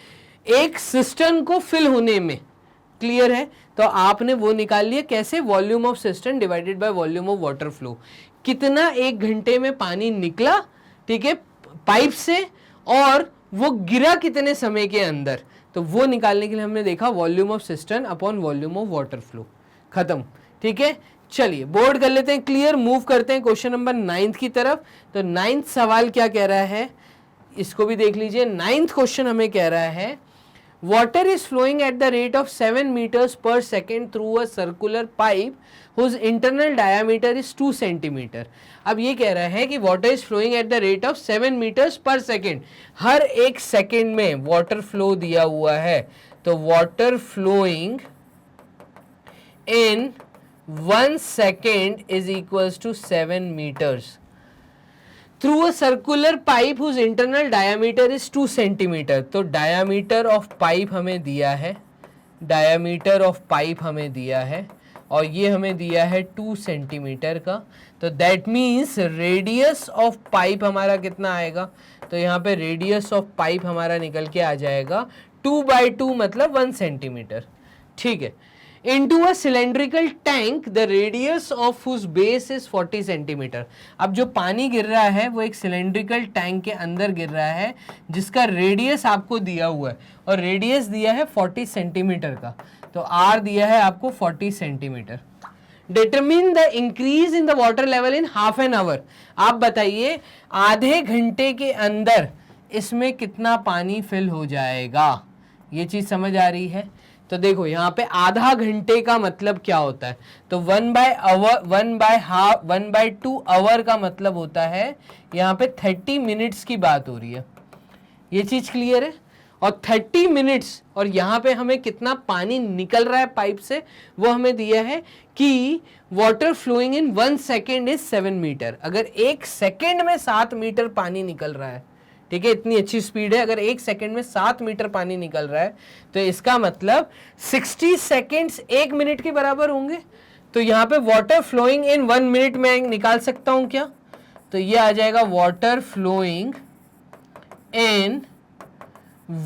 Speaker 1: एक सिस्टम को फिल होने में। क्लियर है? तो आपने वो निकाल लिया कैसे, volume of system divided by volume of water flow, कितना 1 घंटे में पानी निकला, ठीक है, पाइप से, और वो गिरा कितने समय के अंदर, तो वो निकालने के लिए हमने देखा volume of system upon volume of water flow. खत्म। ठीक है, चलिए बोर्ड कर लेते हैं क्लियर, मूव करते हैं क्वेश्चन नंबर 9 की तरफ। तो 9th सवाल क्या कह रहा है, इसको भी देख लीजिए। 9th क्वेश्चन हमें कह रहा है water is flowing at the rate of 7 meters per second through a circular pipe whose internal diameter is 2 centimeter। अब ये कह रहा है कि water is flowing at the rate of 7 meters per second, हर एक सेकेंड में water flow दिया हुआ है, तो water flowing in 1 second is equals to 7 meters through a circular pipe whose internal diameter is 2 centimeter। तो diameter of pipe हमें दिया है, diameter of pipe हमें दिया है, और ये हमें दिया है 2 सेंटीमीटर का। तो that means radius of pipe हमारा कितना आएगा, तो यहाँ पे radius of pipe हमारा निकल के आ जाएगा 2/2, मतलब 1 सेंटीमीटर। ठीक है, into a cylindrical tank the radius of whose base is 40 centimetre. अब जो पानी गिर रहा है वो एक सिलेंड्रिकल टैंक के अंदर गिर रहा है जिसका रेडियस आपको दिया हुआ है, और रेडियस दिया है 40 सेंटीमीटर का, तो आर दिया है आपको 40 centimetre. Determine the increase in the water level in half an hour. आप बताइए आधे घंटे के अंदर इसमें कितना पानी फिल हो जाएगा, ये चीज समझ आ रही है? तो देखो यहाँ पे आधा घंटे का मतलब क्या होता है, तो 1/2 आवर का मतलब होता है यहाँ पे 30 मिनट्स की बात हो रही है। ये चीज क्लियर है? और 30 मिनट्स, और यहाँ पे हमें कितना पानी निकल रहा है पाइप से, वो हमें दिया है कि water flowing in 1 second is 7 metre. अगर 1 सेकेंड में 7 मीटर पानी निकल रहा है, ठीक है, इतनी अच्छी स्पीड है, अगर 1 सेकेंड में 7 मीटर पानी निकल रहा है, तो इसका मतलब 60 सेकेंड्स 1 मिनट के बराबर होंगे। तो यहाँ पे वाटर फ्लोइंग इन 1 मिनट में निकाल सकता हूं क्या, तो ये आ जाएगा water flowing in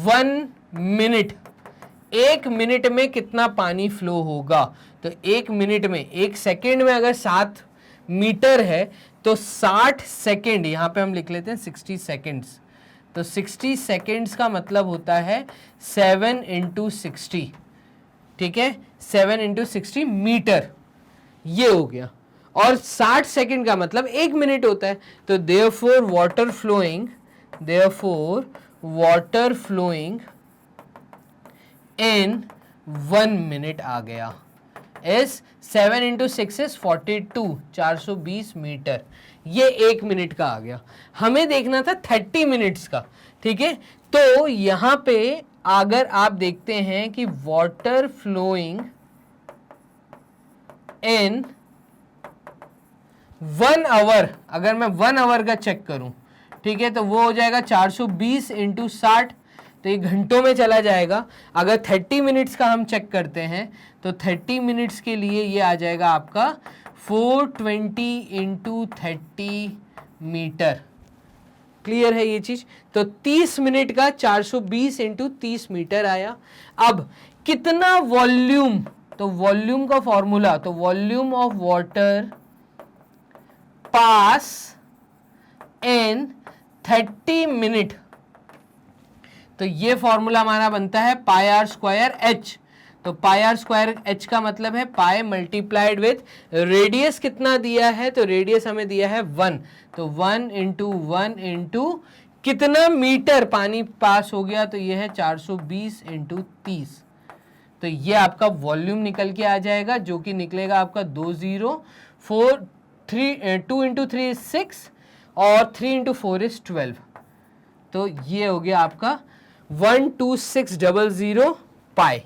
Speaker 1: 1 minute. 1 minute में कितना पानी फ्लो होगा, तो 1 मिनट में, 1 सेकेंड में अगर 7 मीटर है तो 60 सेकेंड, यहाँ पे हम लिख लेते हैं 60 सेकेंड्स, तो 60 सेकेंड्स का मतलब होता है 7 इंटू 60, ठीक है, 7 इंटू 60 मीटर, ये हो गया। और 60 सेकेंड का मतलब 1 मिनट होता है, तो therefore water flowing in 1 minute आ गया इज 7 इंटू 6 इज 42, 420 मीटर, ये 1 मिनट का आ गया। हमें देखना था 30 मिनट्स का, ठीक है। तो यहां पे अगर आप देखते हैं कि वाटर फ्लोइंग इन 1 आवर, अगर मैं 1 आवर का चेक करूं, ठीक है, तो वो हो जाएगा 420 इंटू 60, तो ये घंटों में चला जाएगा। अगर 30 मिनट्स का हम चेक करते हैं तो 30 मिनट्स के लिए ये आ जाएगा आपका 420 इंटू 30 मीटर। क्लियर है ये चीज? तो 30 मिनट का 420 इंटू 30 मीटर आया। अब कितना वॉल्यूम, तो वॉल्यूम का फॉर्मूला, तो volume of water pass in 30 minute, तो ये फॉर्मूला हमारा बनता है पाई आर स्क्वायर एच। तो पाई आर स्क्वायर एच का मतलब है पाई मल्टीप्लाइड विथ रेडियस कितना दिया है, तो रेडियस हमें दिया है 1, तो 1 इंटू कितना मीटर पानी पास हो गया, तो ये है 420 इंटू 30, तो ये आपका वॉल्यूम निकल के आ जाएगा, जो कि निकलेगा आपका 2 इंटू 3 इज 6 और 3 इंटू 4 इज 12, तो ये हो गया आपका 12600 पाई।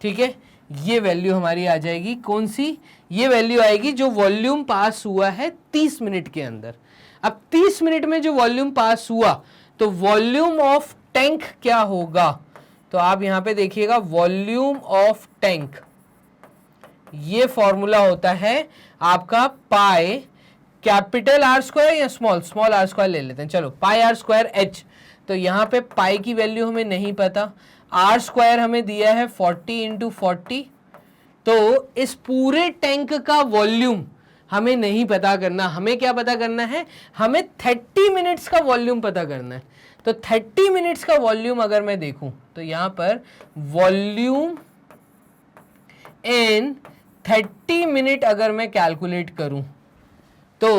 Speaker 1: ठीक है, ये वैल्यू हमारी आ जाएगी, कौन सी? ये वैल्यू आएगी जो वॉल्यूम पास हुआ है 30 मिनट के अंदर। अब 30 मिनट में जो वॉल्यूम पास हुआ, तो वॉल्यूम ऑफ टैंक क्या होगा, तो आप यहां पे देखिएगा वॉल्यूम ऑफ टैंक, ये फॉर्मूला होता है आपका पाई कैपिटल आर स्क्वायर या स्मॉल आर स्क्वायर ले लेते हैं, चलो पाई आर स्क्वायर एच। तो यहाँ पे पाई की वैल्यू हमें नहीं पता, आर स्क्वायर हमें दिया है 40 इंटू 40, तो इस पूरे टैंक का वॉल्यूम हमें नहीं पता करना, हमें क्या पता करना है, हमें 30 मिनट्स का वॉल्यूम पता करना है। तो 30 मिनट्स का वॉल्यूम अगर मैं देखूं तो यहां पर वॉल्यूम इन 30 मिनट अगर मैं कैलकुलेट करूं तो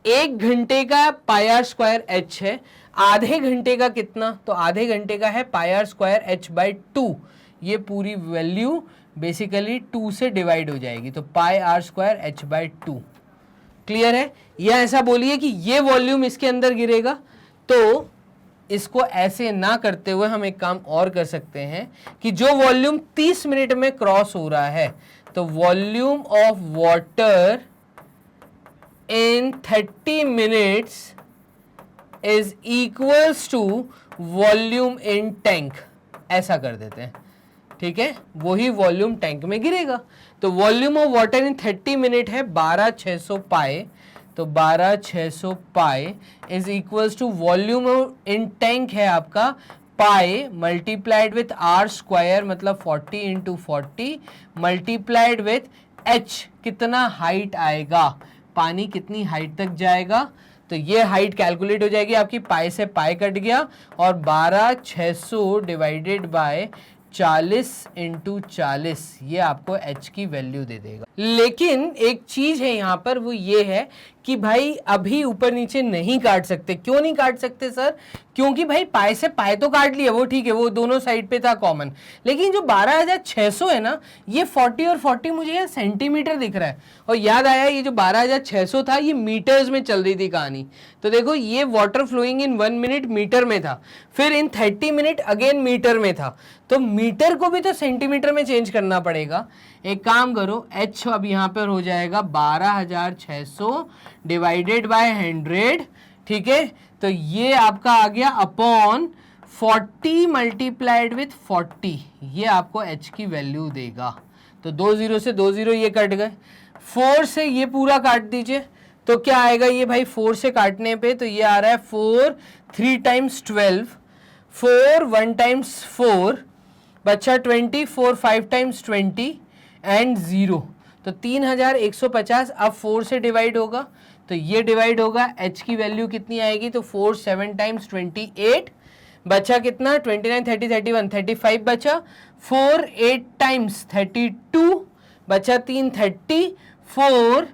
Speaker 1: 1 घंटे का पाई आर स्क्वायर एच है, आधे घंटे का कितना, तो आधे घंटे का है पाई आर स्क्वायर एच बाई 2, ये पूरी वैल्यू बेसिकली 2 से डिवाइड हो जाएगी, तो pi are square h by 2। Clear है, या ऐसा बोलिए कि ये वॉल्यूम इसके अंदर गिरेगा, तो इसको ऐसे ना करते हुए हम एक काम और कर सकते हैं कि जो वॉल्यूम 30 मिनट में क्रॉस हो रहा है, तो volume of water in 30 minutes is equals to volume in tank, ऐसा कर देते हैं, ठीक है, वही वॉल्यूम टैंक में गिरेगा। तो volume of water in 30 minute है 12600 पाई, तो 12600 pi is equals to volume in tank है आपका pi multiplied with R square, मतलब 40 इंटू 40 मल्टीप्लाइड विथ एच, कितना हाइट आएगा, पानी कितनी हाइट तक जाएगा, तो ये हाइट कैलकुलेट हो जाएगी आपकी, पाई से पाई कट गया और 12600 डिवाइडेड बाय 40 इंटू 40, ये आपको h की वैल्यू दे देगा। लेकिन एक चीज है यहाँ पर, वो ये है कि भाई अभी ऊपर नीचे नहीं काट सकते। क्यों नहीं काट सकते सर? क्योंकि भाई पाई से पाई तो काट लिया, वो ठीक है, वो दोनों साइड पे था कॉमन, लेकिन जो 12600 है ना, ये 40 और 40 मुझे यहाँ सेंटीमीटर दिख रहा है, और याद आया ये जो 12600 था ये मीटर्स में चल रही थी कहानी। तो देखो ये water flowing in 1 minute metre में था, फिर इन 30 मिनट अगेन मीटर में था, तो मीटर को भी तो सेंटीमीटर में चेंज करना पड़ेगा। एक काम करो, h अब यहाँ पर हो जाएगा 12600 डिवाइडेड बाय 100, ठीक है, तो ये आपका आ गया अपॉन 40 मल्टीप्लाइड विथ 40, ये आपको h की वैल्यू देगा। तो 2 0 से 2 0 ये कट गए, 4 से ये पूरा काट दीजिए, तो क्या आएगा ये भाई 4 से काटने पे, तो ये आ रहा है 4 3 टाइम्स 12, 4 1 टाइम्स 4 बच्चा 20, 4 5 टाइम्स 20 एंड 0, तो 3150 अब 4 से डिवाइड होगा, तो ये डिवाइड होगा, h की वैल्यू कितनी आएगी, तो 4 7 टाइम्स 28 बचा कितना 29 30 31 35 बचा, 4 8 टाइम्स 32 बचा 3 30, 4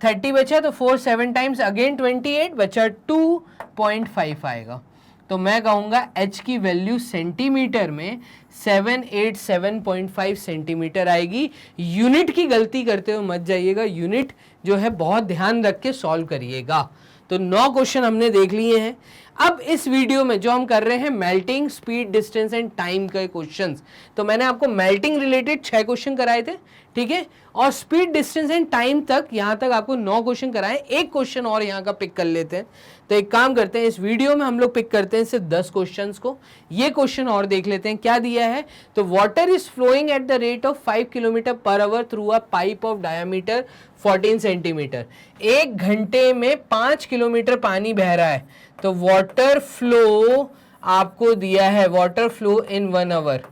Speaker 1: 30 बचा, तो 4 7 टाइम्स अगेन 28 बचा 2.5 आएगा। तो मैं कहूँगा h की वैल्यू सेंटीमीटर में 787.5 सेंटीमीटर आएगी। यूनिट की गलती करते हुए मत जाइएगा, यूनिट जो है बहुत ध्यान रख के सॉल्व करिएगा। तो 9 क्वेश्चन हमने देख लिए हैं। अब इस वीडियो में जो हम कर रहे हैं melting, speed, distance and time के क्वेश्चंस, तो मैंने आपको मेल्टिंग रिलेटेड 6 क्वेश्चन कराए थे, ठीक है, और स्पीड, डिस्टेंस एंड टाइम तक यहाँ तक आपको 9 क्वेश्चन कराए। एक क्वेश्चन और यहाँ का पिक कर लेते हैं। तो एक काम करते हैं, इस वीडियो में हम लोग पिक करते हैं सिर्फ 10 क्वेश्चंस को। ये क्वेश्चन और देख लेते हैं क्या दिया है। तो water is flowing at the rate of 5 kilometre per hour through a pipe of diameter 14 centimetre. 1 घंटे में 5 किलोमीटर पानी बह रहा है। तो वाटर फ्लो आपको दिया है, वाटर फ्लो इन 1 आवर,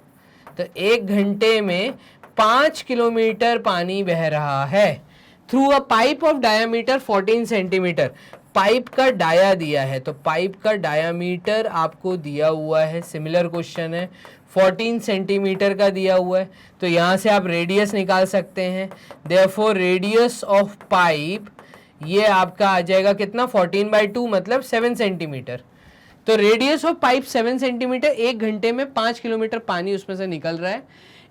Speaker 1: तो 1 घंटे में 5 किलोमीटर पानी बह रहा है through a pipe of diameter 14 centimetre. Pipe का डाया दिया है, तो पाइप का डायामीटर आपको दिया हुआ है, सिमिलर क्वेश्चन है, 14 सेंटीमीटर का दिया हुआ है, तो यहाँ से आप रेडियस निकाल सकते हैं। देयरफॉर रेडियस ऑफ पाइप ये आपका आ जाएगा कितना, 14/2 मतलब 7 सेंटीमीटर। तो रेडियस ऑफ पाइप 7 सेंटीमीटर, 1 घंटे में 5 किलोमीटर पानी उसमें से निकल रहा है,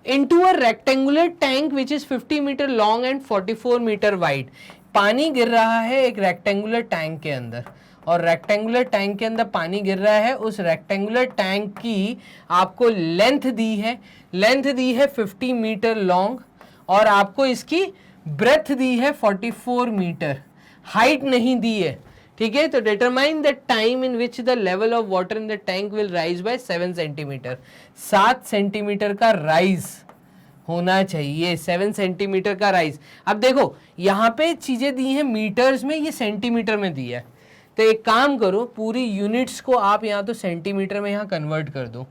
Speaker 1: into a rectangular tank which is 50 metre long and 44 metre wide. पानी गिर रहा है एक रेक्टेंगुलर टैंक के अंदर, और रेक्टेंगुलर टैंक के अंदर पानी गिर रहा है। उस रेक्टेंगुलर टैंक की आपको लेंथ दी है, लेंथ दी है 50 मीटर लॉन्ग, और आपको इसकी ब्रेथ दी है 44 मीटर, हाइट नहीं दी है, ठीक है। तो determine the time in which the level of water in the tank will rise by 7 centimetre. 7 centimetre का राइज होना चाहिए, 7 सेंटीमीटर का राइज। अब देखो यहाँ पे चीजें दी हैं मीटर्स में, ये सेंटीमीटर में दी है। तो एक काम करो, पूरी यूनिट्स को आप यहाँ तो सेंटीमीटर में यहाँ कन्वर्ट कर दो,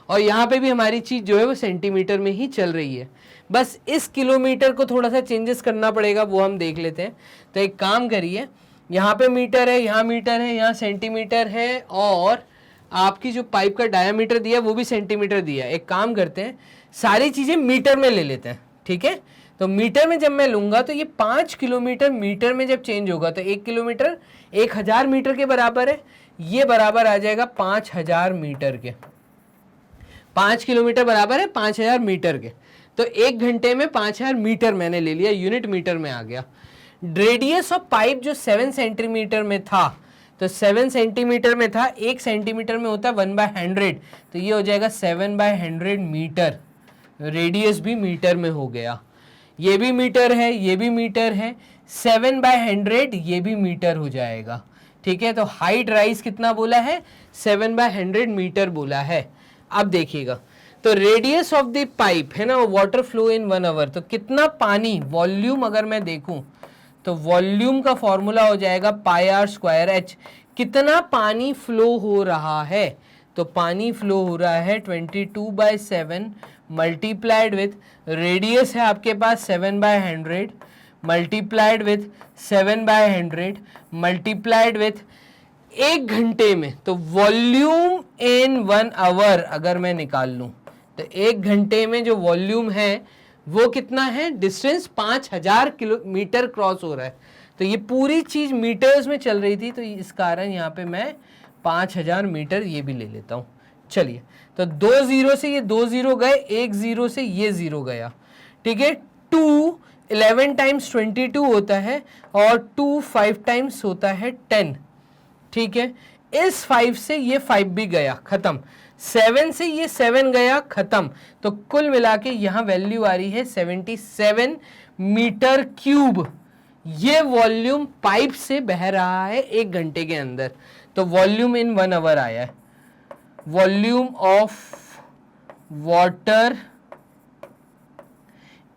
Speaker 1: और यहाँ पे भी हमारी चीज जो है वो सेंटीमीटर में ही चल रही है। बस इस किलोमीटर को थोड़ा सा चेंजेस करना पड़ेगा, वो हम देख लेते हैं। तो एक काम करिए, यहाँ पे मीटर है, यहाँ मीटर है, यहाँ सेंटीमीटर है, और आपकी जो पाइप का डायामीटर दिया है वो भी सेंटीमीटर दिया है। एक काम करते हैं, सारी चीजें मीटर में ले लेते हैं, ठीक है। तो मीटर में जब मैं लूंगा तो ये 5 किलोमीटर मीटर में जब चेंज होगा तो 1 किलोमीटर 1000 मीटर के बराबर है। ये बराबर आ जाएगा 5000 मीटर के। 5 किलोमीटर बराबर है 5000 मीटर के। तो 1 घंटे में 5000 मीटर मैंने ले लिया, यूनिट मीटर में आ गया। रेडियस ऑफ पाइप जो 7 सेंटीमीटर में था, तो 7 सेंटीमीटर में था, 1 सेंटीमीटर में होता है 1/100, तो ये हो जाएगा 7/100 मीटर। रेडियस भी मीटर में हो गया, ये भी मीटर है, ये भी मीटर है, 7/100 ये भी मीटर हो जाएगा, ठीक है। तो हाइट राइज कितना बोला है, 7/100 मीटर बोला है। अब देखिएगा, तो रेडियस ऑफ द पाइप है ना, वाटर फ्लो इन 1 आवर, तो कितना पानी, वॉल्यूम अगर मैं देखूं तो वॉल्यूम का फॉर्मूला हो जाएगा πr²h। कितना पानी फ्लो हो रहा है, तो पानी फ्लो हो रहा है 22/7 मल्टीप्लाइड विथ रेडियस है आपके पास 7/100 मल्टीप्लाइड विथ 7/100 मल्टीप्लाइड विथ 1 घंटे में। तो वॉल्यूम इन 1 आवर अगर मैं निकाल लूं तो 1 घंटे में जो वॉल्यूम है वो कितना है, डिस्टेंस 5000 किलोमीटर क्रॉस हो रहा है। तो ये पूरी चीज मीटर्स में चल रही थी, तो इस कारण यहाँ पे मैं 5000 मीटर ये भी ले लेता हूँ। चलिए, तो 2 0 से ये 2 0 गए, 1 0 से ये 0 गया, ठीक है। 2 11 टाइम्स 22 होता है, और 2 5 टाइम्स होता है 10, ठीक है। इस 5 से ये 5 भी गया, खत्म। 7 से ये 7 गया, खत्म। तो कुल मिला के यहाँ वैल्यू आ रही है 77 मीटर क्यूब। ये वॉल्यूम पाइप से बह रहा है 1 घंटे के अंदर। तो वॉल्यूम इन 1 आवर आया है। Volume of water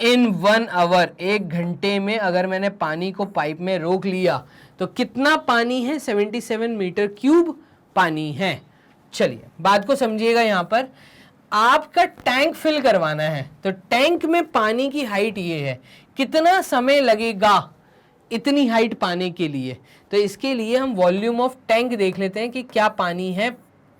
Speaker 1: in 1 hour, 1 घंटे में अगर मैंने पानी को पाइप में रोक लिया तो कितना पानी है, 77 मीटर क्यूब पानी है। चलिए बात को समझिएगा, यहां पर आपका टैंक फिल करवाना है, तो टैंक में पानी की हाइट ये है, कितना समय लगेगा इतनी हाइट पाने के लिए। तो इसके लिए हम वॉल्यूम ऑफ टैंक देख लेते हैं कि क्या पानी है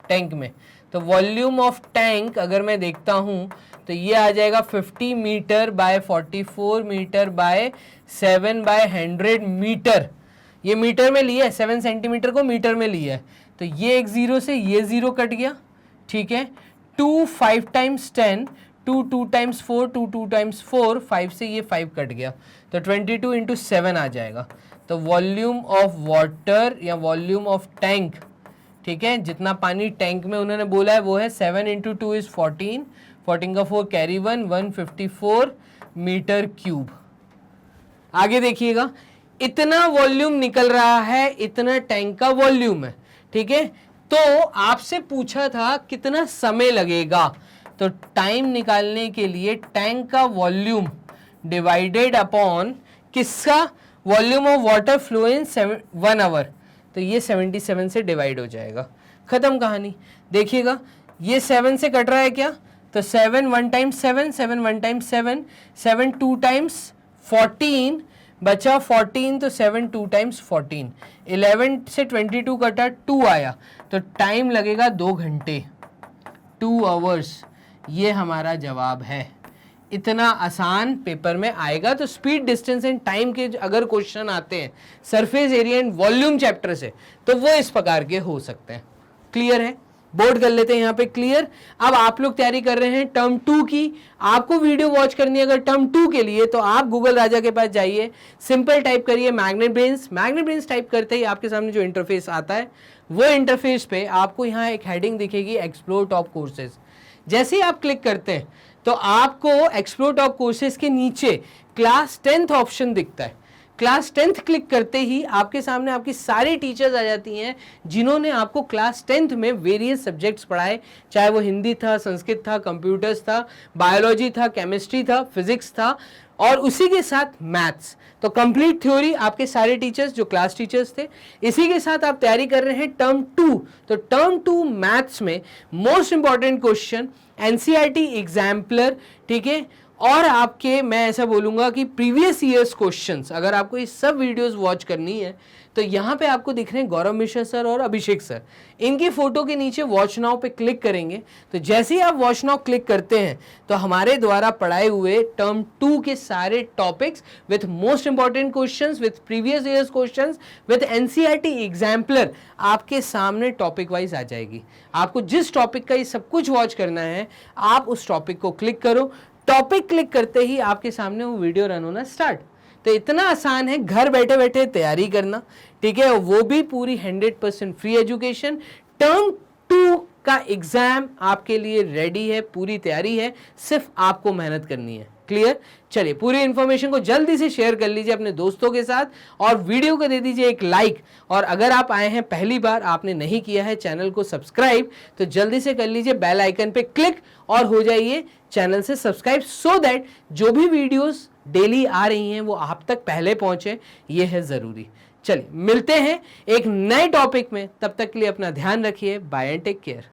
Speaker 1: टैंक में। तो वॉल्यूम ऑफ टैंक अगर मैं देखता हूं तो ये आ जाएगा 50 metre by 44 metre by 7/100 metre. ये मीटर में लिया है, 7 सेंटीमीटर को मीटर में लिया है। तो ये 1 0 से ये 0 कट गया, ठीक है। 2 5 टाइम्स 10, 2 2 टाइम्स 4, 2 2 टाइम्स 4, 5 से ये 5 कट गया, तो 22 इंटू 7 आ जाएगा। तो वॉल्यूम ऑफ वाटर या वॉल्यूम ऑफ टैंक, ठीक है, जितना पानी टैंक में उन्होंने बोला है वो है 7 इंटू 2 इज 14, 14 का 4 कैरी 1, 154 मीटर क्यूब। आगे देखिएगा, इतना वॉल्यूम निकल रहा है, इतना टैंक का वॉल्यूम है, ठीक है। तो आपसे पूछा था कितना समय लगेगा, तो टाइम निकालने के लिए टैंक का वॉल्यूम डिवाइडेड अपॉन किसका, volume of water flow in 1 hour, तो ये 77 से डिवाइड हो जाएगा, खत्म कहानी। देखिएगा ये 7 से कट रहा है क्या, तो 7 1 टाइम्स 7, 7 1 टाइम्स 7, 7 2 टाइम्स 14 बचा 14, तो 7 2 टाइम्स 14, 11 से 22 कटा 2 आया, तो टाइम लगेगा 2 घंटे, 2 आवर्स। ये हमारा जवाब है। इतना आसान पेपर में आएगा। तो स्पीड, डिस्टेंस एंड टाइम के अगर क्वेश्चन आते हैं surface area and volume chapter से, तो वो इस प्रकार के हो सकते हैं। क्लियर है, बोर्ड कर लेते हैं यहाँ पे क्लियर। अब आप लोग तैयारी कर रहे हैं टर्म 2 की, आपको वीडियो वॉच करनी है अगर टर्म 2 के लिए, तो आप गूगल राजा के पास जाइए, सिंपल टाइप करिए magnet brains. Magnet brains type करते ही आपके सामने जो इंटरफेस आता है, वो इंटरफेस पे आपको यहाँ एक हेडिंग दिखेगी, एक्सप्लोर टॉप कोर्सेज। जैसे ही आप क्लिक करते हैं तो आपको एक्सप्लोर टॉप कोर्सेज के नीचे क्लास 10th ऑप्शन दिखता है। क्लास 10th क्लिक करते ही आपके सामने आपकी सारी टीचर्स आ जाती हैं जिन्होंने आपको क्लास 10th में वेरियस सब्जेक्ट्स पढ़ाए, चाहे वो हिंदी था, संस्कृत था, कंप्यूटर्स था, बायोलॉजी था, केमिस्ट्री था, फिजिक्स था और उसी के साथ मैथ्स। तो कंप्लीट थ्योरी आपके सारे टीचर्स जो क्लास टीचर्स थे, इसी के साथ आप तैयारी कर रहे हैं टर्म 2। तो टर्म 2 मैथ्स में most important question NCERT exemplar, ठीक है, और आपके मैं ऐसा बोलूंगा कि प्रीवियस ईयर्स क्वेश्चंस, अगर आपको ये सब वीडियोस वॉच करनी है तो यहाँ पे आपको दिख रहे हैं गौरव मिश्रा सर और अभिषेक सर, इनकी फोटो के नीचे वॉच नाउ पे क्लिक करेंगे तो जैसे ही आप वॉच नाउ क्लिक करते हैं तो हमारे द्वारा पढ़ाए हुए टर्म 2 के सारे topics with most important questions, with previous years questions, with NCERT exemplar आपके सामने टॉपिक वाइज आ जाएगी। आपको जिस टॉपिक का ये सब कुछ वॉच करना है आप उस टॉपिक को क्लिक करो, टॉपिक क्लिक करते ही आपके सामने वो वीडियो रन होना स्टार्ट। तो इतना आसान है घर बैठे बैठे तैयारी करना, ठीक है, वो भी पूरी 100% फ्री एजुकेशन। टर्म 2 का एग्जाम आपके लिए रेडी है, पूरी तैयारी है, सिर्फ आपको मेहनत करनी है। क्लियर? चलिए पूरी इंफॉर्मेशन को जल्दी से शेयर कर लीजिए अपने दोस्तों के साथ और वीडियो को दे दीजिए एक लाइक। और अगर आप आए हैं पहली बार, आपने नहीं किया है चैनल को सब्सक्राइब, तो जल्दी से कर लीजिए बेल आइकन पे क्लिक और हो जाइए चैनल से सब्सक्राइब, सो दैट जो भी वीडियोस डेली आ रही हैं वो आप तक पहले पहुंचे। ये है जरूरी। चलिए मिलते हैं एक नए टॉपिक में, तब तक के लिए अपना ध्यान रखिए। Bye and take care.